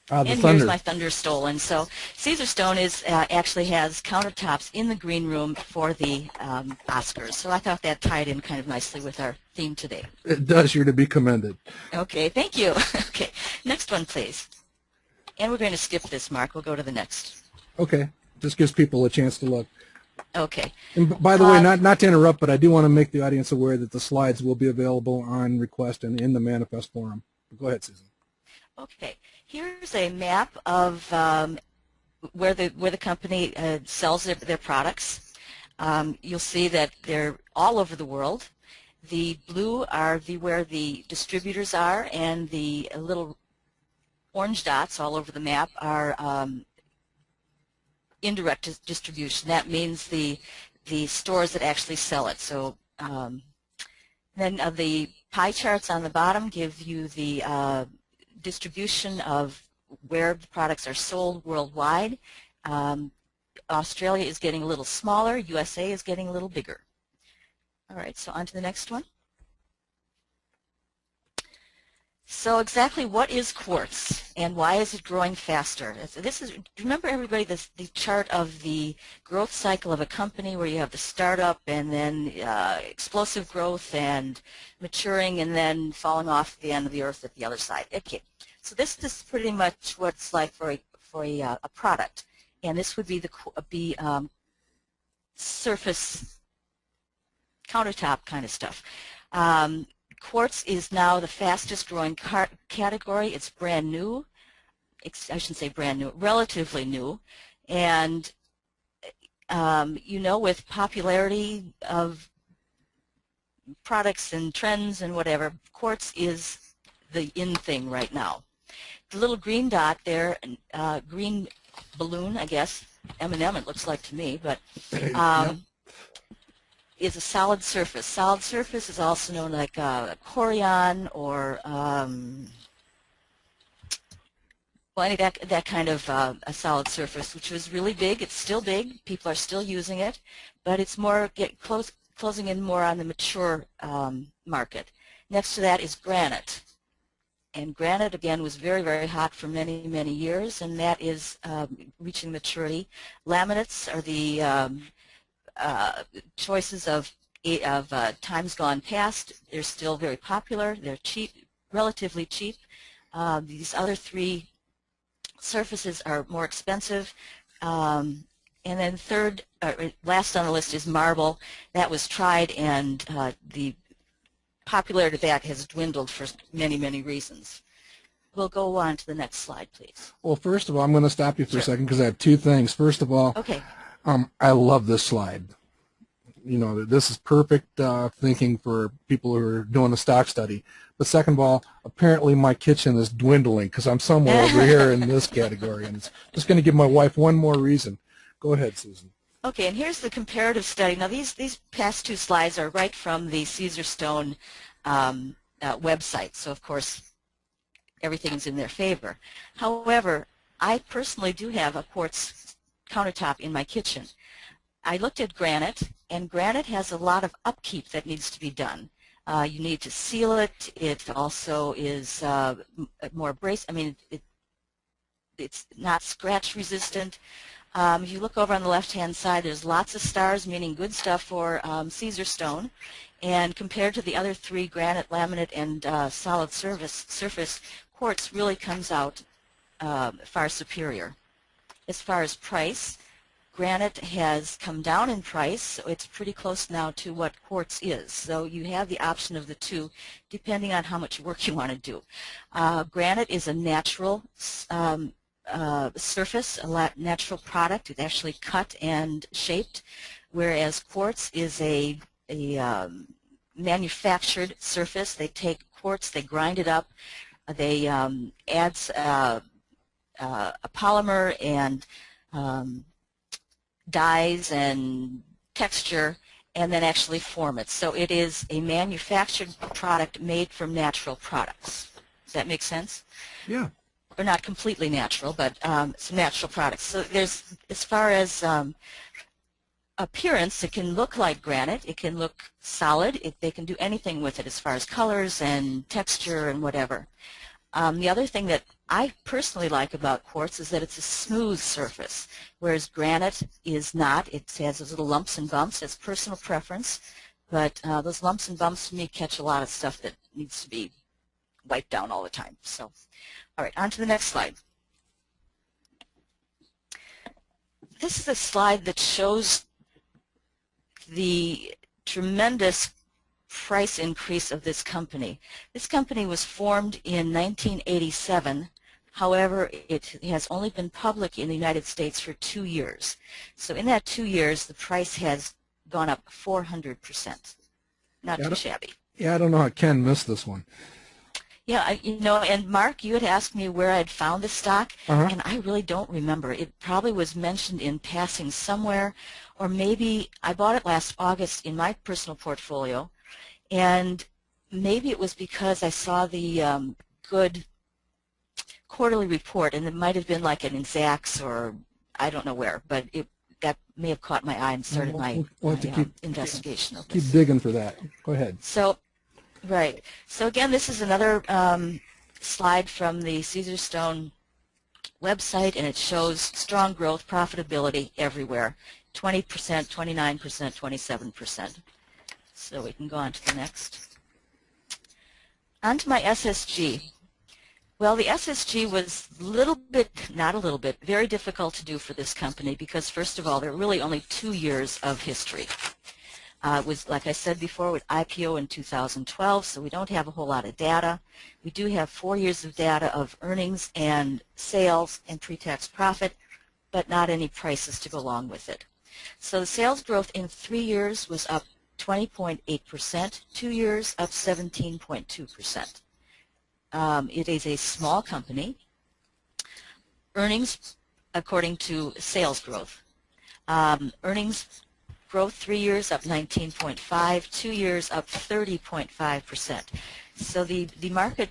And here's my thunder stolen. So Caesarstone is actually has countertops in the green room for the Oscars. So I thought that tied in kind of nicely with our theme today. It does. You're to be commended. Okay, thank you. Okay, next one, please. And we're going to skip this, Mark. We'll go to the next. Okay, just gives people a chance to look. Okay. And by the way, not to interrupt, but I do want to make the audience aware that the slides will be available on request and in the manifest forum. Go ahead, Susan. Okay. Here's a map of where the company sells their products. You'll see that they're all over the world. The blue are where the distributors are, and the little orange dots all over the map are indirect distribution. That means the stores that actually sell it. So then the pie charts on the bottom give you the distribution of where the products are sold worldwide. Australia is getting a little smaller. USA is getting a little bigger. All right, so on to the next one. So exactly what is quartz and why is it growing faster? This is, remember everybody, the chart of the growth cycle of a company where you have the startup and then explosive growth and maturing and then falling off the end of the earth at the other side. Okay, so this is pretty much what it's like for a product, and this would be the surface countertop kind of stuff. Quartz is now the fastest growing category. It's brand new. I shouldn't say brand new, relatively new. And you know, with popularity of products and trends and whatever, quartz is the in thing right now. The little green dot there, green balloon, I guess, M&M it looks like to me, but Yep. is a solid surface. Solid surface is also known like a corian or well, that kind of a solid surface, which was really big. It's still big. People are still using it, but it's more closing in more on the mature market. Next to that is granite. And granite, again, was very, very hot for many, many years, and that is reaching maturity. Laminates are the choices of times gone past. They're still very popular. They're cheap, relatively cheap. These other three surfaces are more expensive. And then last on the list is marble. That was tried, and the popularity of that has dwindled for many, many reasons. We'll go on to the next slide, please. Well, first of all, I'm going to stop you for a second because I have two things. First of all, okay. I love this slide. You know, this is perfect thinking for people who are doing a stock study. But second of all, apparently my kitchen is dwindling because I'm somewhere over here in this category, and it's just going to give my wife one more reason. Go ahead, Susan. Okay, and here's the comparative study. Now, these past two slides are right from the Caesarstone website, so of course everything's in their favor. However, I personally do have a quartz countertop in my kitchen. I looked at granite, and granite has a lot of upkeep that needs to be done. You need to seal it. It also is more it's not scratch resistant. If you look over on the left-hand side, there's lots of stars, meaning good stuff for Caesarstone. And compared to the other three, granite, laminate, and solid surface, quartz really comes out far superior. As far as price, granite has come down in price, so it's pretty close now to what quartz is. So you have the option of the two, depending on how much work you want to do. Granite is a natural surface, a natural product. It's actually cut and shaped, whereas quartz is a manufactured surface. They take quartz, they grind it up, they add a polymer and dyes and texture, and then actually form it. So it is a manufactured product made from natural products. Does that make sense? Yeah. Or not completely natural, but some natural products. So there's, as far as appearance, it can look like granite, it can look solid, they can do anything with it as far as colors and texture and whatever. The other thing that I personally like about quartz is that it's a smooth surface, whereas granite is not. It has those little lumps and bumps. It's personal preference, but those lumps and bumps to me catch a lot of stuff that needs to be wiped down all the time. So, all right, on to the next slide. This is a slide that shows the tremendous price increase of this company. This company was formed in 1987. However, it has only been public in the United States for 2 years. So in that 2 years, the price has gone up 400%. Not too shabby. Yeah, I don't know how Ken missed this one. Yeah, you know, and Mark, you had asked me where I'd found this stock, and I really don't remember. It probably was mentioned in passing somewhere, or maybe I bought it last August in my personal portfolio, and maybe it was because I saw the good quarterly report, and it might have been like an Zacks or I don't know where, but that may have caught my eye and started my investigation of this. Keep digging for that. Go ahead. So, right. So again, this is another slide from the Caesarstone website, and it shows strong growth, profitability everywhere, 20%, 29%, 27%. So we can go on to the next. On to my SSG. Well, the SSG was very difficult to do for this company because, first of all, there are really only 2 years of history. It was, like I said before, with IPO in 2012, so we don't have a whole lot of data. We do have 4 years of data of earnings and sales and pre-tax profit, but not any prices to go along with it. So the sales growth in 3 years was up 20.8%, 2 years up 17.2%. It is a small company. Earnings, according to sales growth. Earnings growth 3 years up 19.5, 2 years up 30.5%. So the market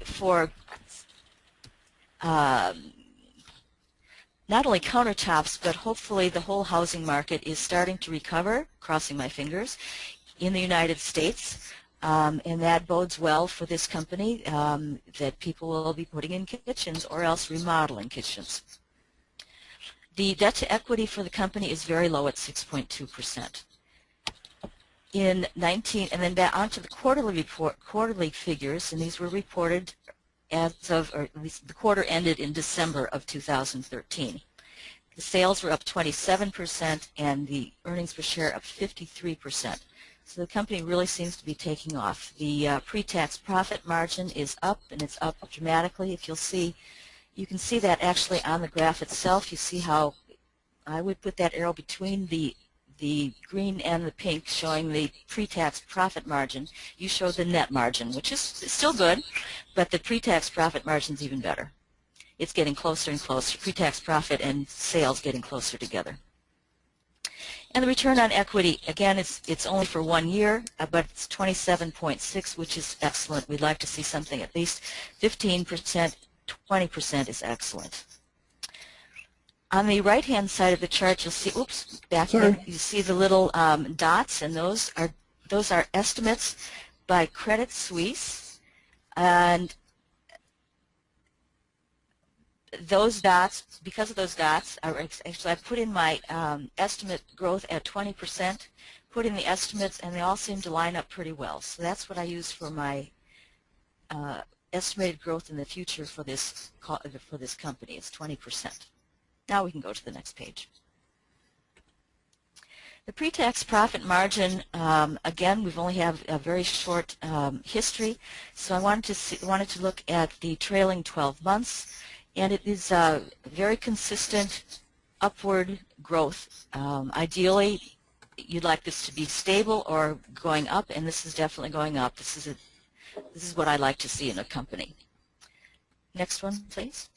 for not only countertops, but hopefully the whole housing market is starting to recover, crossing my fingers, in the United States. And that bodes well for this company, that people will be putting in kitchens or else remodeling kitchens. The debt to equity for the company is very low at 6.2%. And then back onto the quarterly figures, and these were reported as of, or at least the quarter ended in December of 2013. The sales were up 27% and the earnings per share up 53%. So the company really seems to be taking off. The pre-tax profit margin is up, and it's up dramatically. If you'll see, you can see that actually on the graph itself. You see how I would put that arrow between the green and the pink showing the pre-tax profit margin. You show the net margin, which is still good, but the pre-tax profit margin is even better. It's getting closer and closer. Pre-tax profit and sales getting closer together. And the return on equity, again, it's only for 1 year, but it's 27.6, which is excellent. We'd like to see something at least 15%, 20% is excellent. On the right-hand side of the chart, you'll see, oops, back there, you see the little dots, and those are estimates by Credit Suisse, and those dots, because of those dots, actually I put in my estimate growth at 20%, put in the estimates, and they all seem to line up pretty well. So that's what I use for my estimated growth in the future for this company. It's 20%. Now we can go to the next page. The pre-tax profit margin, again, we've only have a very short history, so I wanted to look at the trailing 12 months, and it is very consistent upward growth. Ideally, you'd like this to be stable or going up, and this is definitely going up. This is what I like to see in a company. Next one, please.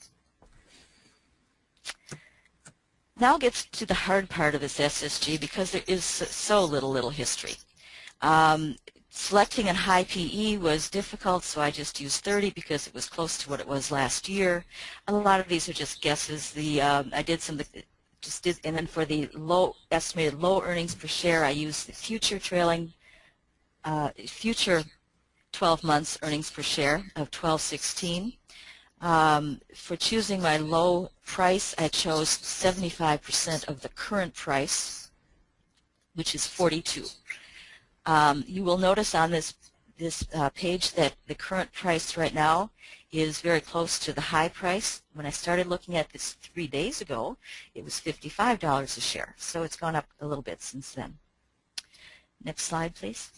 Now gets to the hard part of this SSG because there is so little history. Selecting a high PE was difficult, so I just used 30 because it was close to what it was last year. A lot of these are just guesses. I did some, and then for the estimated low earnings per share, I used the future 12 months earnings per share of 1216. For choosing my low price, I chose 75% of the current price, which is 42. You will notice on this page that the current price right now is very close to the high price. When I started looking at this 3 days ago, it was $55 a share, so it's gone up a little bit since then. Next slide, please.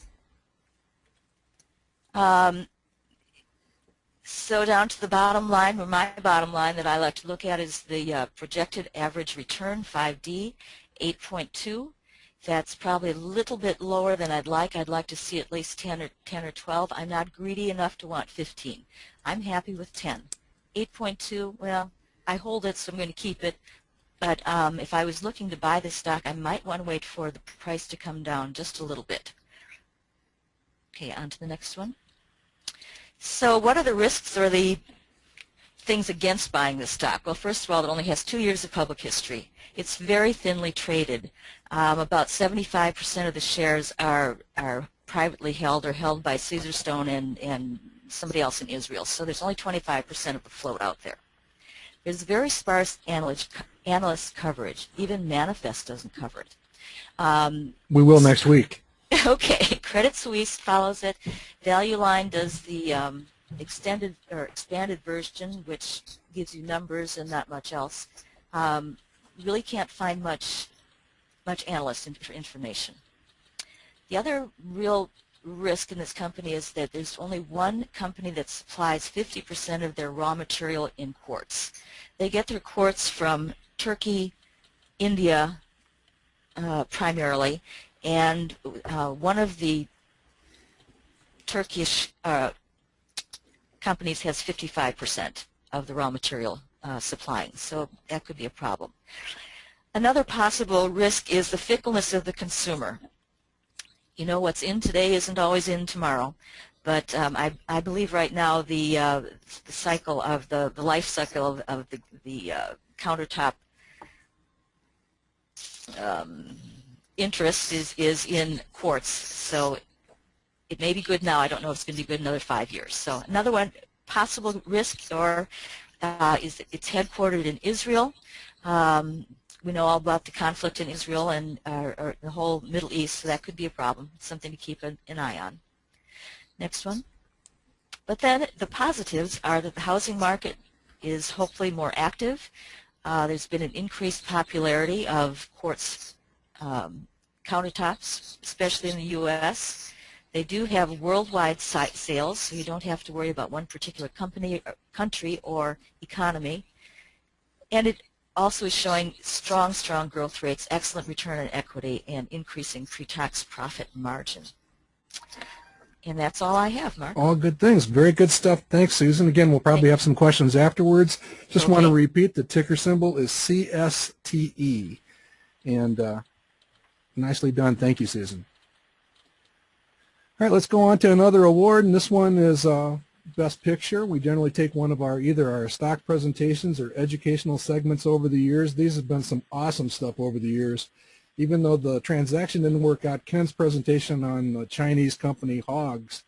So down to the bottom line, or my bottom line that I like to look at is the projected average return, 5D, 8.2. That's probably a little bit lower than I'd like. I'd like to see at least 10 or 12. I'm not greedy enough to want 15. I'm happy with 10. 8.2, well, I hold it, so I'm going to keep it. But if I was looking to buy this stock, I might want to wait for the price to come down just a little bit. Okay, on to the next one. So what are the risks or the things against buying this stock? Well, first of all, it only has 2 years of public history. It's very thinly traded. About 75% of the shares are privately held or held by Caesarstone and somebody else in Israel. So there's only 25% of the float out there. There's very sparse analyst coverage. Even Manifest doesn't cover it. We will next week. Okay, Credit Suisse follows it. Value Line does the extended or expanded version, which gives you numbers and not much else. Really can't find much analyst information. The other real risk in this company is that there's only one company that supplies 50% of their raw material in quartz. They get their quartz from Turkey, India primarily, and one of the Turkish companies has 55% of the raw material supplying, so that could be a problem. Another possible risk is the fickleness of the consumer. You know, what's in today isn't always in tomorrow, but I believe right now the cycle of the life cycle of the countertop interest is in quartz, so it may be good now. I don't know if it's going to be good in another 5 years. So another one possible risk is it's headquartered in Israel. We know all about the conflict in Israel and the whole Middle East, so that could be a problem, something to keep an eye on. Next one. But then the positives are that the housing market is hopefully more active. There's been an increased popularity of quartz countertops, especially in the U.S. They do have worldwide sales, so you don't have to worry about one particular country or economy. And it also is showing strong growth rates, excellent return on equity, and increasing pre-tax profit margin. And that's all I have, Mark. All good things. Very good stuff. Thanks, Susan. Again, we'll probably have some questions afterwards. Just want to repeat, the ticker symbol is CSTE. And nicely done. Thank you, Susan. All right, let's go on to another award, and this one is Best Picture. We generally take one of either our stock presentations or educational segments over the years. These have been some awesome stuff over the years. Even though the transaction didn't work out, Ken's presentation on the Chinese company Hogs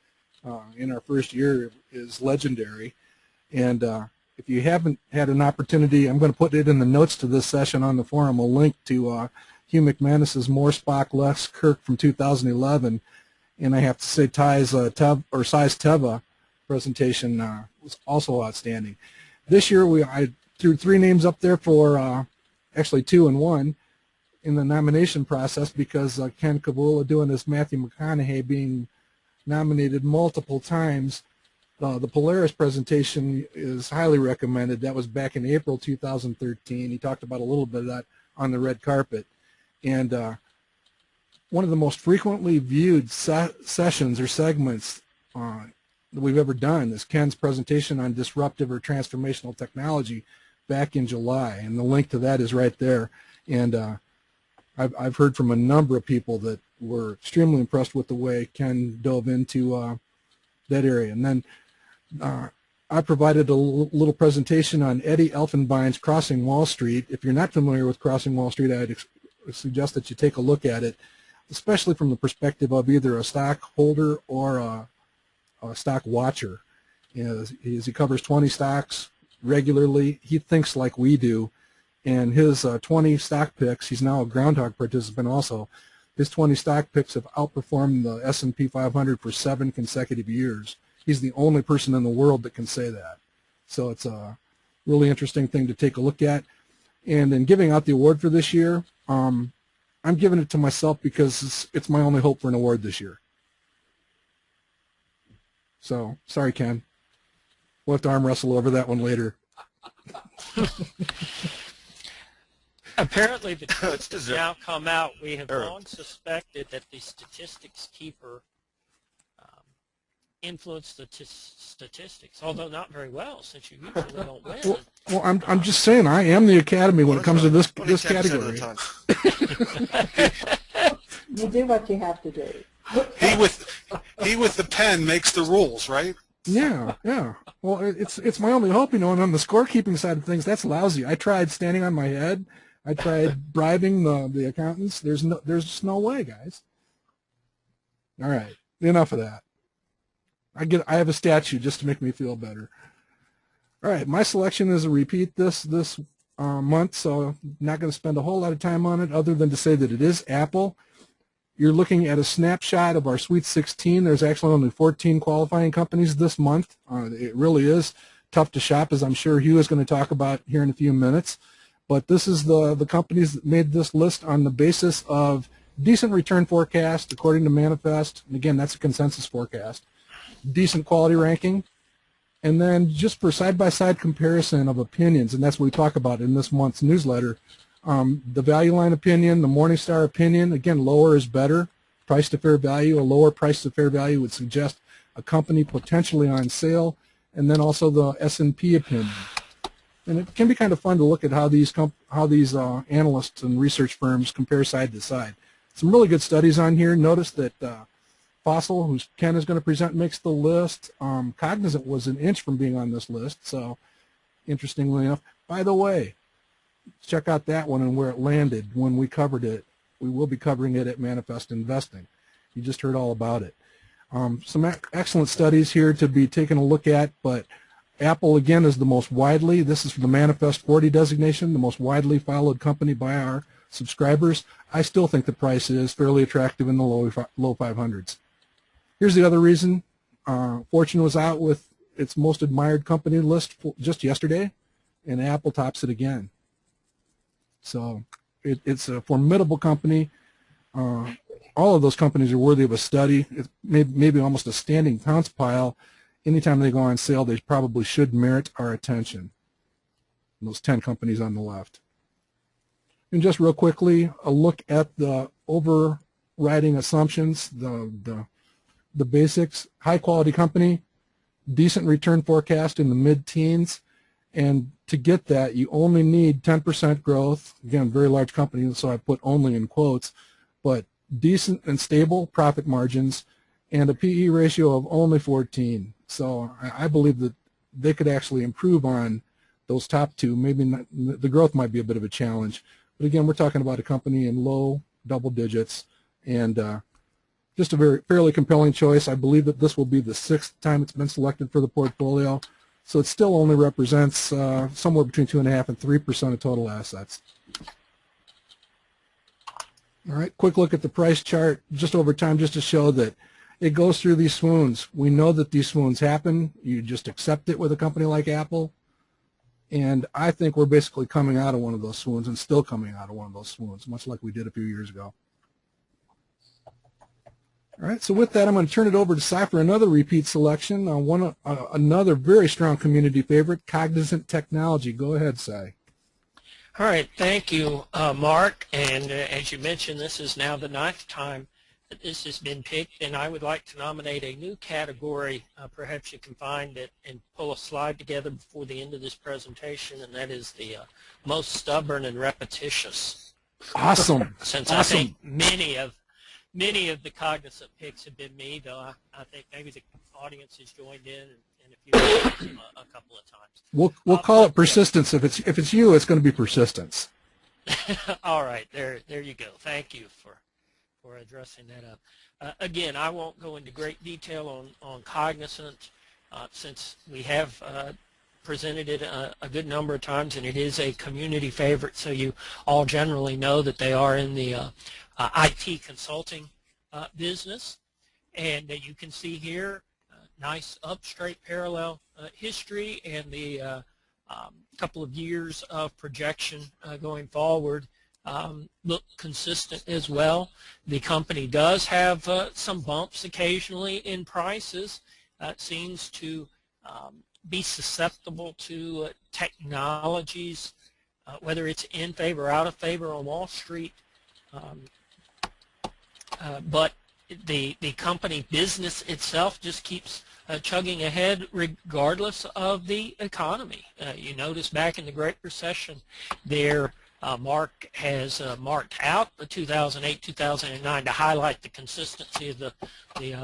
in our first year is legendary. And if you haven't had an opportunity, I'm going to put it in the notes to this session on the forum, a link to Hugh McManus's More Spock, Less Kirk from 2011. And I have to say Size Teva presentation was also outstanding. This year I threw 3 names up there for, actually 2 and 1 in the nomination process because Ken Kavula doing this Matthew McConaughey being nominated multiple times. The Polaris presentation is highly recommended. That was back in April 2013. He talked about a little bit of that on the red carpet. And one of the most frequently viewed sessions or segments that we've ever done is Ken's presentation on disruptive or transformational technology back in July. And the link to that is right there. And I've heard from a number of people that were extremely impressed with the way Ken dove into that area. And then I provided a little presentation on Eddie Elfenbein's Crossing Wall Street. If you're not familiar with Crossing Wall Street, I'd suggest that you take a look at it, especially from the perspective of either a stockholder or a stock watcher. As he covers 20 stocks regularly, he thinks like we do, and his 20 stock picks, he's now a Groundhog participant also, his 20 stock picks have outperformed the S&P 500 for 7 consecutive years. He's the only person in the world that can say that. So it's a really interesting thing to take a look at. And in giving out the award for this year, I'm giving it to myself because it's my only hope for an award this year. So, sorry, Ken. We'll have to arm wrestle over that one later. Apparently, the truth has now come out. We have long suspected that the statistics keeper influenced the statistics, although not very well, since you usually don't win. Well, I'm just saying, I am the Academy when it comes to this category. You do what you have to do. He with the pen makes the rules, right? Yeah. Well, it's my only hope, and on the scorekeeping side of things, that's lousy. I tried standing on my head. I tried bribing the accountants. There's just no way, guys. All right, enough of that. I have a statue just to make me feel better. All right, my selection is a repeat this month, so I'm not going to spend a whole lot of time on it other than to say that it is Apple. You're looking at a snapshot of our Sweet 16. There's actually only 14 qualifying companies this month. It really is tough to shop, as I'm sure Hugh is going to talk about here in a few minutes. But this is the companies that made this list on the basis of decent return forecast according to Manifest. And again, that's a consensus forecast. Decent quality ranking, and then just for side-by-side comparison of opinions, and that's what we talk about in this month's newsletter. The Value Line opinion, the Morningstar opinion, again, lower is better. Price to fair value, a lower price to fair value would suggest a company potentially on sale, and then also the S&P opinion. And it can be kind of fun to look at how these analysts and research firms compare side to side. Some really good studies on here. Notice that FOSL, who Ken is going to present, makes the list. Cognizant was an inch from being on this list, so interestingly enough. By the way, check out that one and where it landed when we covered it. We will be covering it at Manifest Investing. You just heard all about it. Some excellent studies here to be taken a look at, but Apple, again, is the most widely, this is for the Manifest 40 designation, the most widely followed company by our subscribers. I still think the price is fairly attractive in the low 500s. Here's the other reason. Fortune was out with its most admired company list just yesterday, and Apple tops it again. So it's a formidable company. All of those companies are worthy of a study. It's maybe almost a standing pounce pile. Anytime they go on sale, they probably should merit our attention. Those 10 companies on the left. And just real quickly, a look at the overriding assumptions, the basics. High quality company, decent return forecast in the mid-teens, and to get that you only need 10% growth. Again, very large company, so I put only in quotes, but decent and stable profit margins and a PE ratio of only 14. So I believe that they could actually improve on those top two. Maybe not, the growth might be a bit of a challenge, but again, we're talking about a company in low double digits, and just a fairly compelling choice. I believe that this will be the 6th time it's been selected for the portfolio, So it still only represents somewhere between 2.5% and 3% of total assets. All right, quick look at the price chart just over time, just to show that it goes through these swoons. We know that these swoons happen. You just accept it with a company like Apple. And I think we're basically coming out of one of those swoons and still coming out of one of those swoons, much like we did a few years ago. All right, so with that, I'm going to turn it over to Cy for another repeat selection on another very strong community favorite, Cognizant Technology. Go ahead, Cy. All right, thank you, Mark. And as you mentioned, this is now the 9th time that this has been picked, and I would like to nominate a new category. Perhaps you can find it and pull a slide together before the end of this presentation, and that is the most stubborn and repetitious. Awesome. Since awesome. I think many of the Cognizant picks have been me, though I think maybe the audience has joined in a few a couple of times. We'll call it persistence. If it's you, it's going to be persistence. All right, there you go. Thank you for addressing that up. Again, I won't go into great detail on Cognizant since we have presented it a good number of times, and it is a community favorite, so you all generally know that they are in the IT consulting business. And you can see here nice up straight parallel history and the couple of years of projection going forward look consistent as well. The company does have some bumps occasionally in prices. It seems to be susceptible to technologies, whether it's in favor or out of favor on Wall Street. But the company business itself just keeps chugging ahead regardless of the economy. You notice back in the Great Recession, their Mark has marked out the 2008-2009 to highlight the consistency of the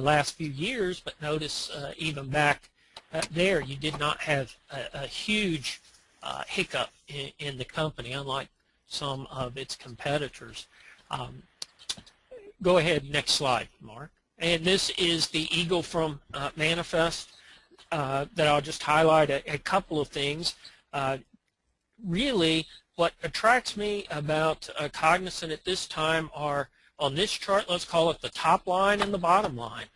last few years, but notice even back there you did not have a huge hiccup in the company, unlike some of its competitors. Go ahead, next slide, Mark. And this is the Eagle from Manifest that I'll just highlight a couple of things. Really, what attracts me about Cognizant at this time are, on this chart, let's call it the top line and the bottom line.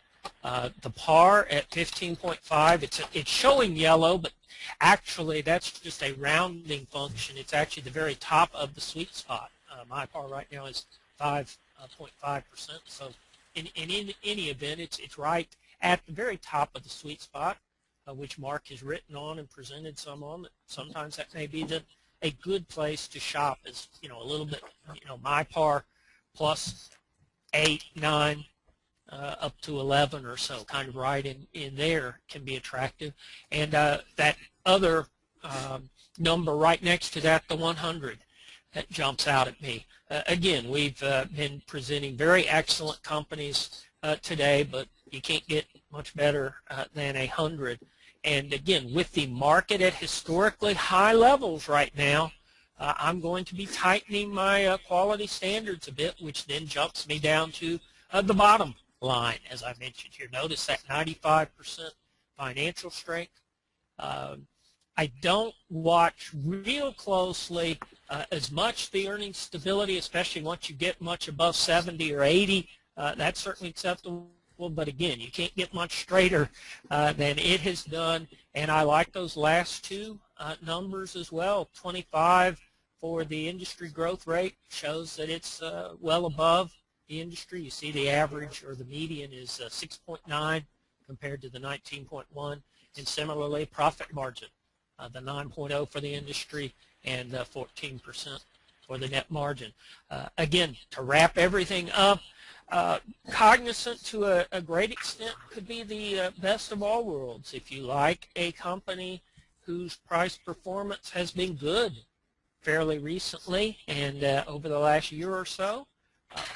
The par at 15.5, it's showing yellow, but actually that's just a rounding function. It's actually the very top of the sweet spot. My par right now is 5.5%, so in any event, it's right at the very top of the sweet spot, which Mark has written on and presented some on. Sometimes that may be a good place to shop, is a little bit, my par plus 8, 9, up to 11 or so, kind of right in there can be attractive. And that other number right next to that, the 100, that jumps out at me. Again, we've been presenting very excellent companies today, but you can't get much better than 100. And again, with the market at historically high levels right now, I'm going to be tightening my quality standards a bit, which then jumps me down to the bottom line, as I mentioned here. Notice that 95% financial strength. I don't watch real closely as much the earnings stability, especially once you get much above 70 or 80. That's certainly acceptable, but again, you can't get much straighter than it has done. And I like those last two numbers as well. 25 for the industry growth rate shows that it's well above the industry. You see the average or the median is 6.9 compared to the 19.1, and similarly profit margin, the 9.0 for the industry and 14% for the net margin. Again, to wrap everything up, Cognizant to a great extent could be the best of all worlds. If you like a company whose price performance has been good fairly recently and over the last year or so,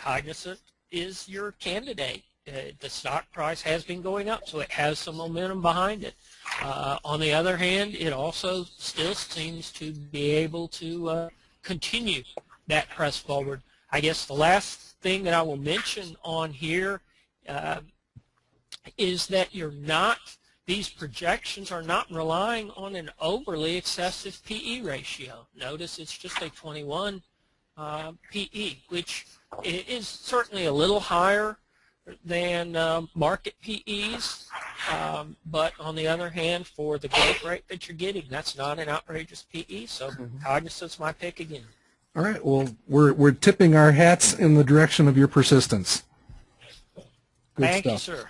Cognizant is your candidate. The stock price has been going up, so it has some momentum behind it. On the other hand, it also still seems to be able to continue that press forward. I guess the last thing that I will mention on here is that you're not these projections are not relying on an overly excessive PE ratio. Notice it's just a 21 PE, which is certainly a little higher than market PEs, but on the other hand, for the growth rate that you're getting, that's not an outrageous PE, so Cognizant's my pick again. All right, well, we're tipping our hats in the direction of your persistence. Good Thank you, stuff. sir.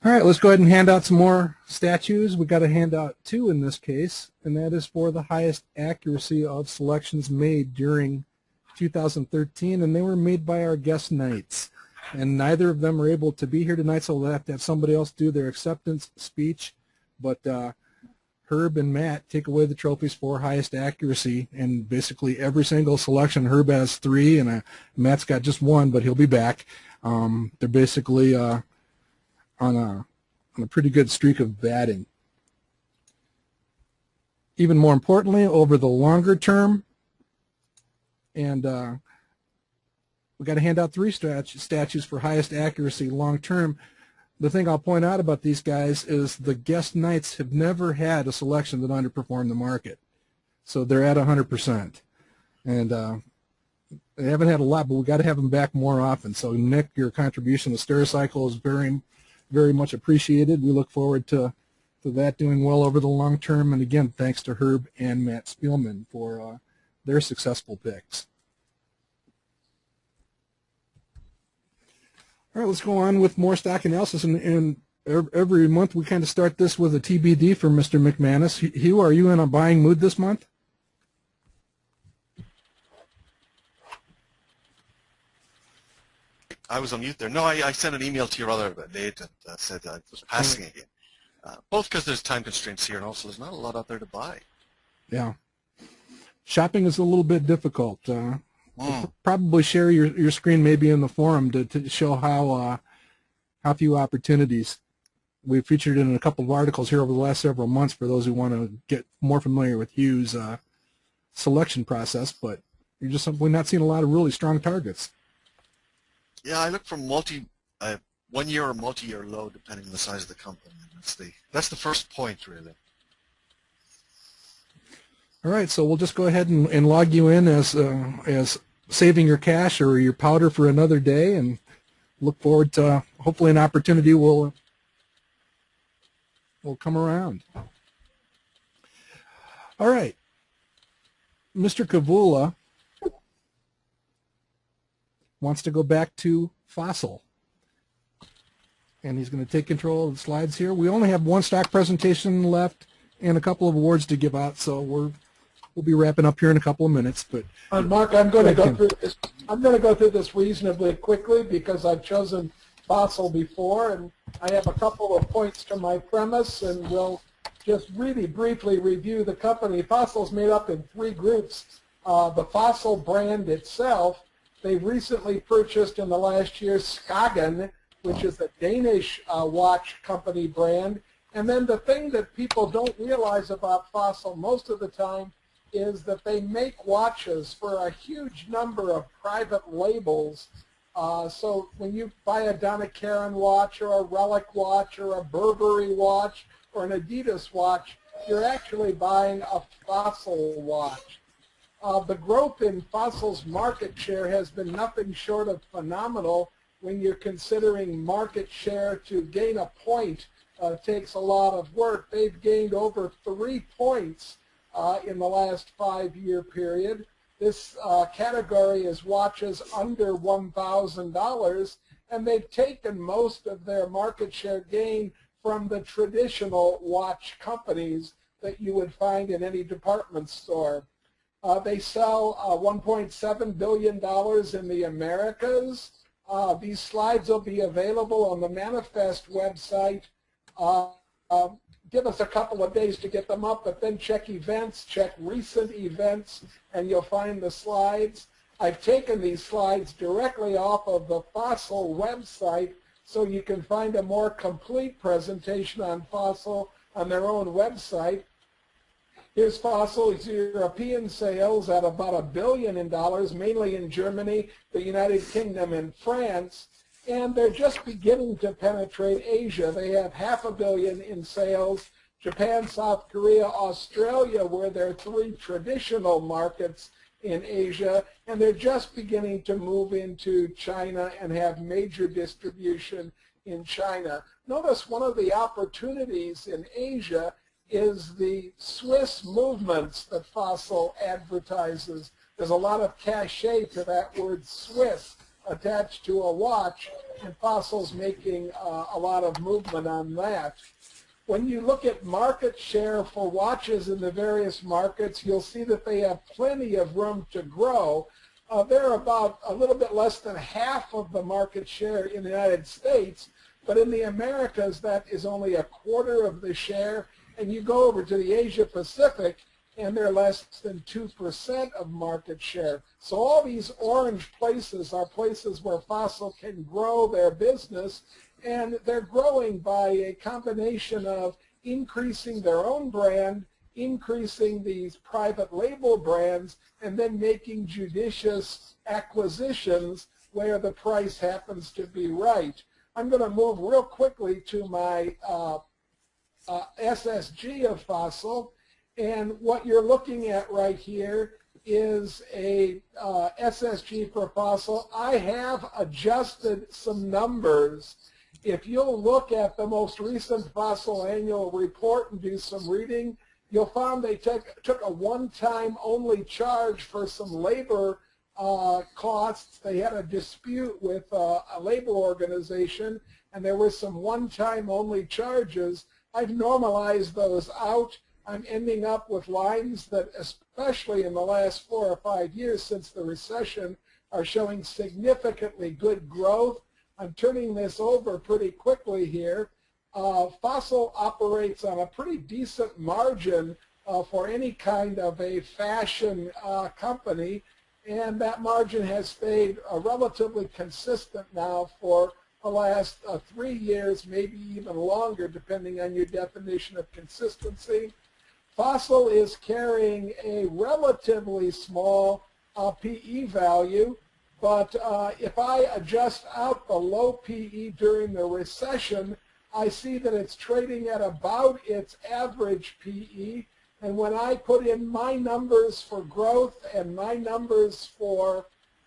All right, let's go ahead and hand out some more statues. We got to hand out two in this case, and that is for the highest accuracy of selections made during 2013, and they were made by our guest knights. And neither of them are able to be here tonight, so we'll have to have somebody else do their acceptance speech. But Herb and Matt take away the trophies for highest accuracy, and basically every single selection, Herb has 3, and Matt's got just 1, but he'll be back. They're basically on a pretty good streak of batting. Even more importantly, over the longer term, and we got to hand out 3 statues for highest accuracy long term. The thing I'll point out about these guys is the guest knights have never had a selection that underperformed the market, so they're at 100%, and they haven't had a lot, but we got to have them back more often. So Nick, your contribution to Stericycle is very, very much appreciated. We look forward to that doing well over the long term, and again, thanks to Herb and Matt Spielman for their successful picks. All right, let's go on with more stock analysis, and every month we kind of start this with a TBD for Mr. McManus. Hugh, are you in a buying mood this month? I was on mute there. No, I sent an email to your other date and said I was passing again. Both because there's time constraints here and also there's not a lot out there to buy. Yeah. Shopping is a little bit difficult. Probably share your screen maybe in the forum to show how few opportunities. We've featured it in a couple of articles here over the last several months for those who want to get more familiar with Hugh's selection process, but you're just simply not seeing a lot of really strong targets. Yeah, I look for 1 year or multi-year low depending on the size of the company. That's the first point, really. All right, so we'll just go ahead and log you in as saving your cash or your powder for another day, and look forward to hopefully an opportunity will come around. All right, Mr. Kavula wants to go back to FOSL, and he's going to take control of the slides here. We only have 1 stock presentation left and a couple of awards to give out, so we'll be wrapping up here in a couple of minutes. But Mark, I'm going to go through this. I'm going to go through this reasonably quickly because I've chosen FOSL before, and I have a couple of points to my premise, and we'll just really briefly review the company. FOSL is made up in 3 groups. The FOSL brand itself, they recently purchased in the last year Skagen, which is a Danish watch company brand. And then the thing that people don't realize about FOSL most of the time is that they make watches for a huge number of private labels. So when you buy a Donna Karan watch or a Relic watch or a Burberry watch or an Adidas watch, you're actually buying a FOSL watch. The growth in FOSL's market share has been nothing short of phenomenal. When you're considering market share, to gain a point takes a lot of work. They've gained over 3 points in the last 5-year period. This category is watches under $1,000, and they've taken most of their market share gain from the traditional watch companies that you would find in any department store. They sell $1.7 billion in the Americas. These slides will be available on the Manifest website. Give us a couple of days to get them up, but then check events, check recent events, and you'll find the slides. I've taken these slides directly off of the FOSL website, so you can find a more complete presentation on FOSL on their own website. Here's FOSL's European sales at about $1 billion, mainly in Germany, the United Kingdom, and France. and they're just beginning to penetrate Asia. They have $500 million in sales. Japan, South Korea, Australia were their three traditional markets in Asia, and they're just beginning to move into China and have major distribution in China. Notice one of the opportunities in Asia is the Swiss movements that FOSL advertises. There's a lot of cachet to that word Swiss attached to a watch, and FOSL's making a lot of movement on that. When you look at market share for watches in the various markets, you'll see that they have plenty of room to grow. They're about a little bit less than half of the market share in the United States, but in the Americas that is only a quarter of the share, and you go over to the Asia Pacific and they're less than 2% of market share. So all these orange places are places where FOSL can grow their business, and they're growing by a combination of increasing their own brand, increasing these private label brands, and then making judicious acquisitions where the price happens to be right. I'm going to move real quickly to my SSG of FOSL, and what you're looking at right here is a SSG for FOSL. I have adjusted some numbers. If you'll look at the most recent FOSL annual report and do some reading, you'll find they took a one-time only charge for some labor costs. They had a dispute with a labor organization, and there were some one-time only charges. I've normalized those out. I'm ending up with lines that, especially in the last 4 or 5 years since the recession, are showing significantly good growth. I'm turning this over pretty quickly here. FOSL operates on a pretty decent margin for any kind of a fashion company, and that margin has stayed relatively consistent now for the last 3 years, maybe even longer, depending on your definition of consistency. FOSL is carrying a relatively small PE value, but if I adjust out the low PE during the recession, I see that it's trading at about its average PE. And when I put in my numbers for growth and my numbers for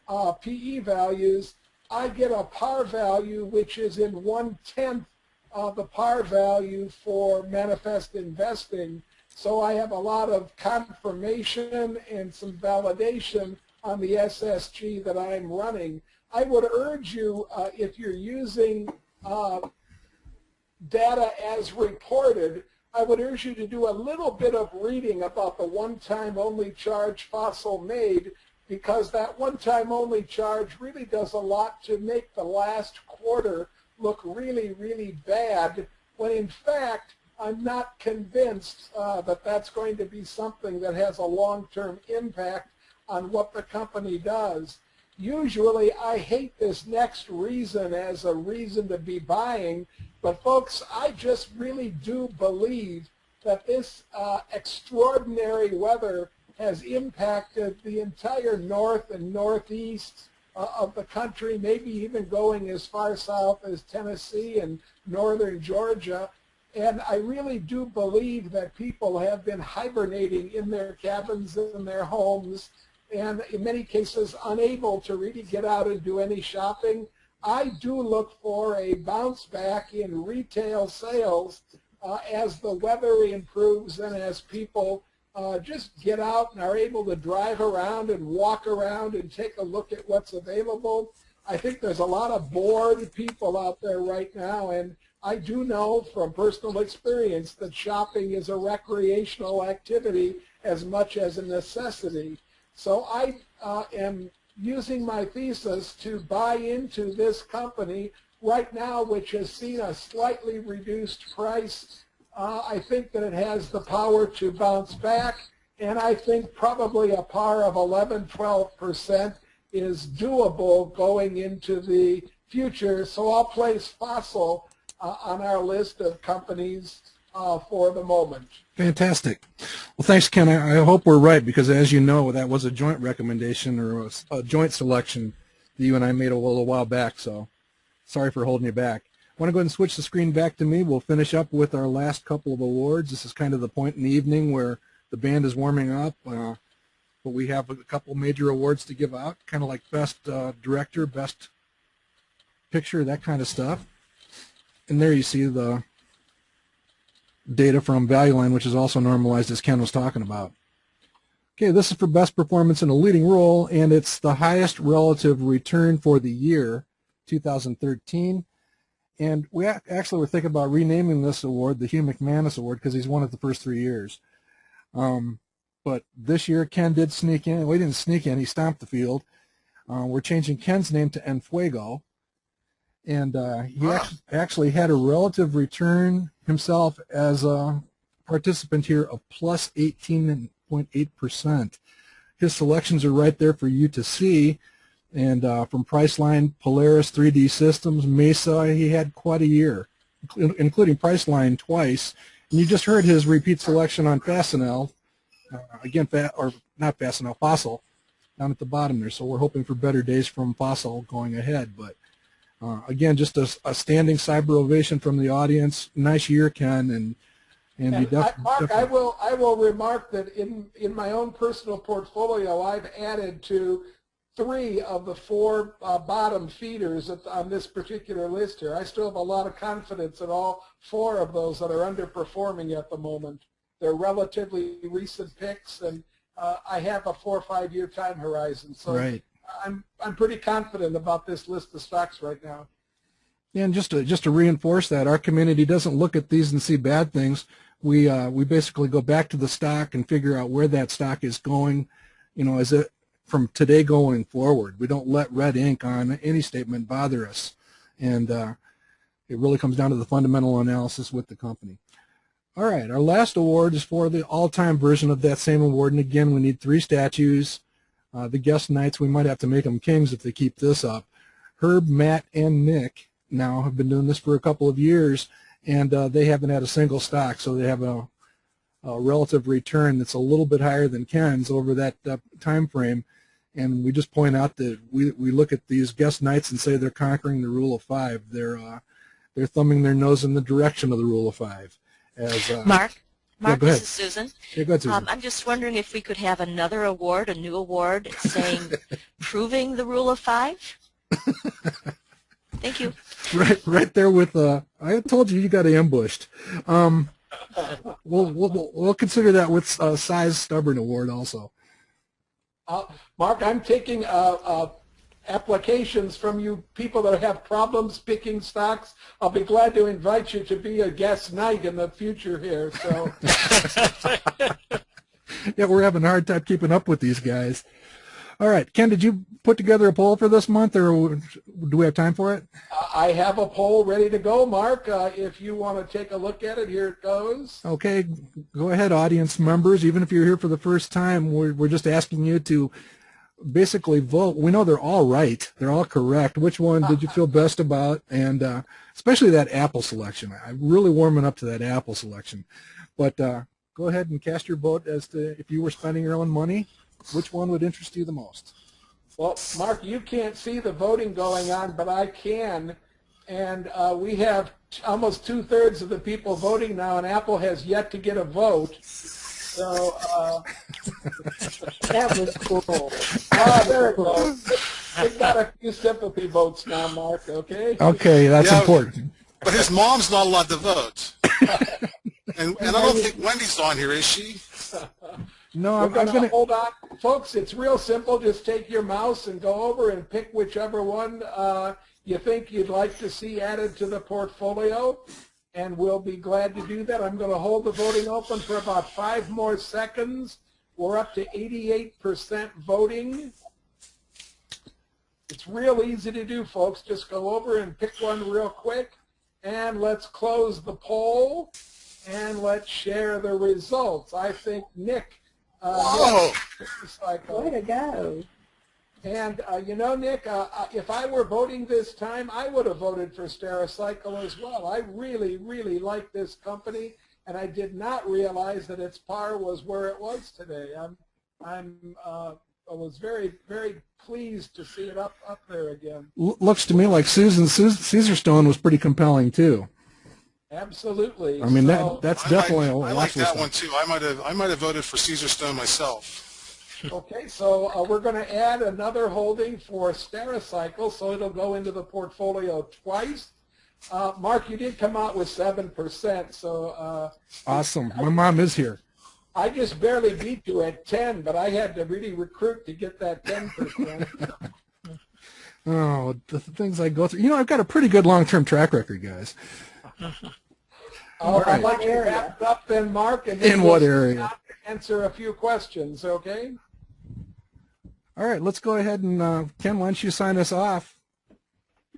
PE values, I get a par value which is in 1/10 of the par value for manifest investing. So I have a lot of confirmation and some validation on the SSG that I'm running. I would urge you, if you're using data as reported, I would urge you to do a little bit of reading about the one-time only charge FOSL made, because that one-time only charge really does a lot to make the last quarter look really, really bad, when in fact I'm not convinced that that's going to be something that has a long-term impact on what the company does. Usually I hate this next reason as a reason to be buying, but folks, I just really do believe that this extraordinary weather has impacted the entire north and northeast of the country, maybe even going as far south as Tennessee and northern Georgia. And I really do believe that people have been hibernating in their cabins in their homes, and in many cases unable to really get out and do any shopping. I do look for a bounce back in retail sales as the weather improves and as people just get out and are able to drive around and walk around and take a look at what's available. I think there's a lot of bored people out there right now, and I do know from personal experience that shopping is a recreational activity as much as a necessity. So I am using my thesis to buy into this company right now, which has seen a slightly reduced price. I think that it has the power to bounce back, and I think probably a par of 11–12% is doable going into the future. So I'll place FOSL on our list of companies for the moment. Fantastic. Well, thanks, Ken. I hope we're right, because as you know, that was a joint recommendation or a joint selection that you and I made a little while back. So Sorry for holding you back. I want to go ahead and switch the screen back to me. We'll finish up with our last couple of awards. This is kind of the point in the evening where the band is warming up, but we have a couple major awards to give out, kind of like Best Director, Best Picture, that kind of stuff. And there you see the data from Value Line, which is also normalized, as Ken was talking about. Okay, this is for Best Performance in a Leading Role, and it's the highest relative return for the year, 2013. And we actually were thinking about renaming this award the Hugh McManus Award because he's won it the first 3 years. But this year, Ken did sneak in. Well, he didn't sneak in. He stomped the field. We're changing Ken's name to Enfuego. And he actually had a relative return himself as a participant here of plus 18.8%. His selections are right there for you to see. And from Priceline, Polaris, 3D Systems, Mesa, he had quite a year, including Priceline twice. And you just heard his repeat selection on Fastenal, not Fastenal, FOSL, down at the bottom there. So we're hoping for better days from FOSL going ahead. But again, just a standing cyber ovation from the audience. Nice year, Ken, and Mark, I will remark that in my own personal portfolio, I've added to 3 of the 4 bottom feeders on this particular list here. I still have a lot of confidence in all 4 of those that are underperforming at the moment. They're relatively recent picks, and I have a 4 or 5 year time horizon. So right. I'm pretty confident about this list of stocks right now. Yeah, and just to reinforce that, our community doesn't look at these and see bad things. We basically go back to the stock and figure out where that stock is going. You know, is it from today going forward? We don't let red ink on any statement bother us, and it really comes down to the fundamental analysis with the company. All right, our last award is for the all-time version of that same award, and again, we need 3 statues. The guest knights, we might have to make them kings if they keep this up. Herb, Matt, and Nick now have been doing this for a couple of years, and they haven't had a single stock, so they have a relative return that's a little bit higher than Ken's over that time frame. And we just point out that we look at these guest knights and say they're conquering the rule of 5. They're thumbing their nose in the direction of the rule of 5. As Mark, yeah, this is Susan. Yeah, go ahead, Susan. I'm just wondering if we could have another award, a new award, saying proving the rule of 5. Thank you. Right there with I told you got ambushed. We'll consider that with size stubborn award also. Mark, I'm taking applications from you people that have problems picking stocks. I'll be glad to invite you to be a guest knight in the future here. So. Yeah, we're having a hard time keeping up with these guys. All right, Ken, did you put together a poll for this month, or do we have time for it? I have a poll ready to go, Mark. If you want to take a look at it, here it goes. Okay, go ahead, audience members. Even if you're here for the first time, we're just asking you to basically vote. We know they're all right. They're all correct. Which one did you feel best about? And especially that Apple selection. I'm really warming up to that Apple selection. But go ahead and cast your vote as to if you were spending your own money, which one would interest you the most? Well, Mark, you can't see the voting going on, but I can. And we have almost 2/3 of the people voting now, and Apple has yet to get a vote. So That was cool. There it goes. We've got a few sympathy votes now, Mark, okay? Okay, that's important. But his mom's not allowed to vote. and I don't think Wendy's on here, is she? No, I'm going to hold on. Folks, it's real simple. Just take your mouse and go over and pick whichever one you think you'd like to see added to the portfolio, and we'll be glad to do that. I'm going to hold the voting open for about 5 more seconds. We're up to 88% voting. It's real easy to do, folks. Just go over and pick one real quick, and let's close the poll, and let's share the results. I think Nick... Whoa! Way to go. And you know, Nick, if I were voting this time, I would have voted for Stericycle as well. I really, really like this company, and I did not realize that its par was where it was today. I'm was very, very pleased to see it up there again. Looks to me like Caesarstone was pretty compelling too. Absolutely. I mean, so, that's definitely a I like that stuff. one too. I might have voted for Caesarstone myself. Okay, so we're going to add another holding for Stericycle, so it'll go into the portfolio twice. Mark, you did come out with 7%, so awesome. My mom is here. I just barely beat you at 10, but I had to really recruit to get that 10%. Oh, the things I go through. You know, I've got a pretty good long-term track record, guys. All right. What area? Wrap it up then, Mark, and then In what area? Answer a few questions, okay? All right, let's go ahead and, Ken, why don't you sign us off?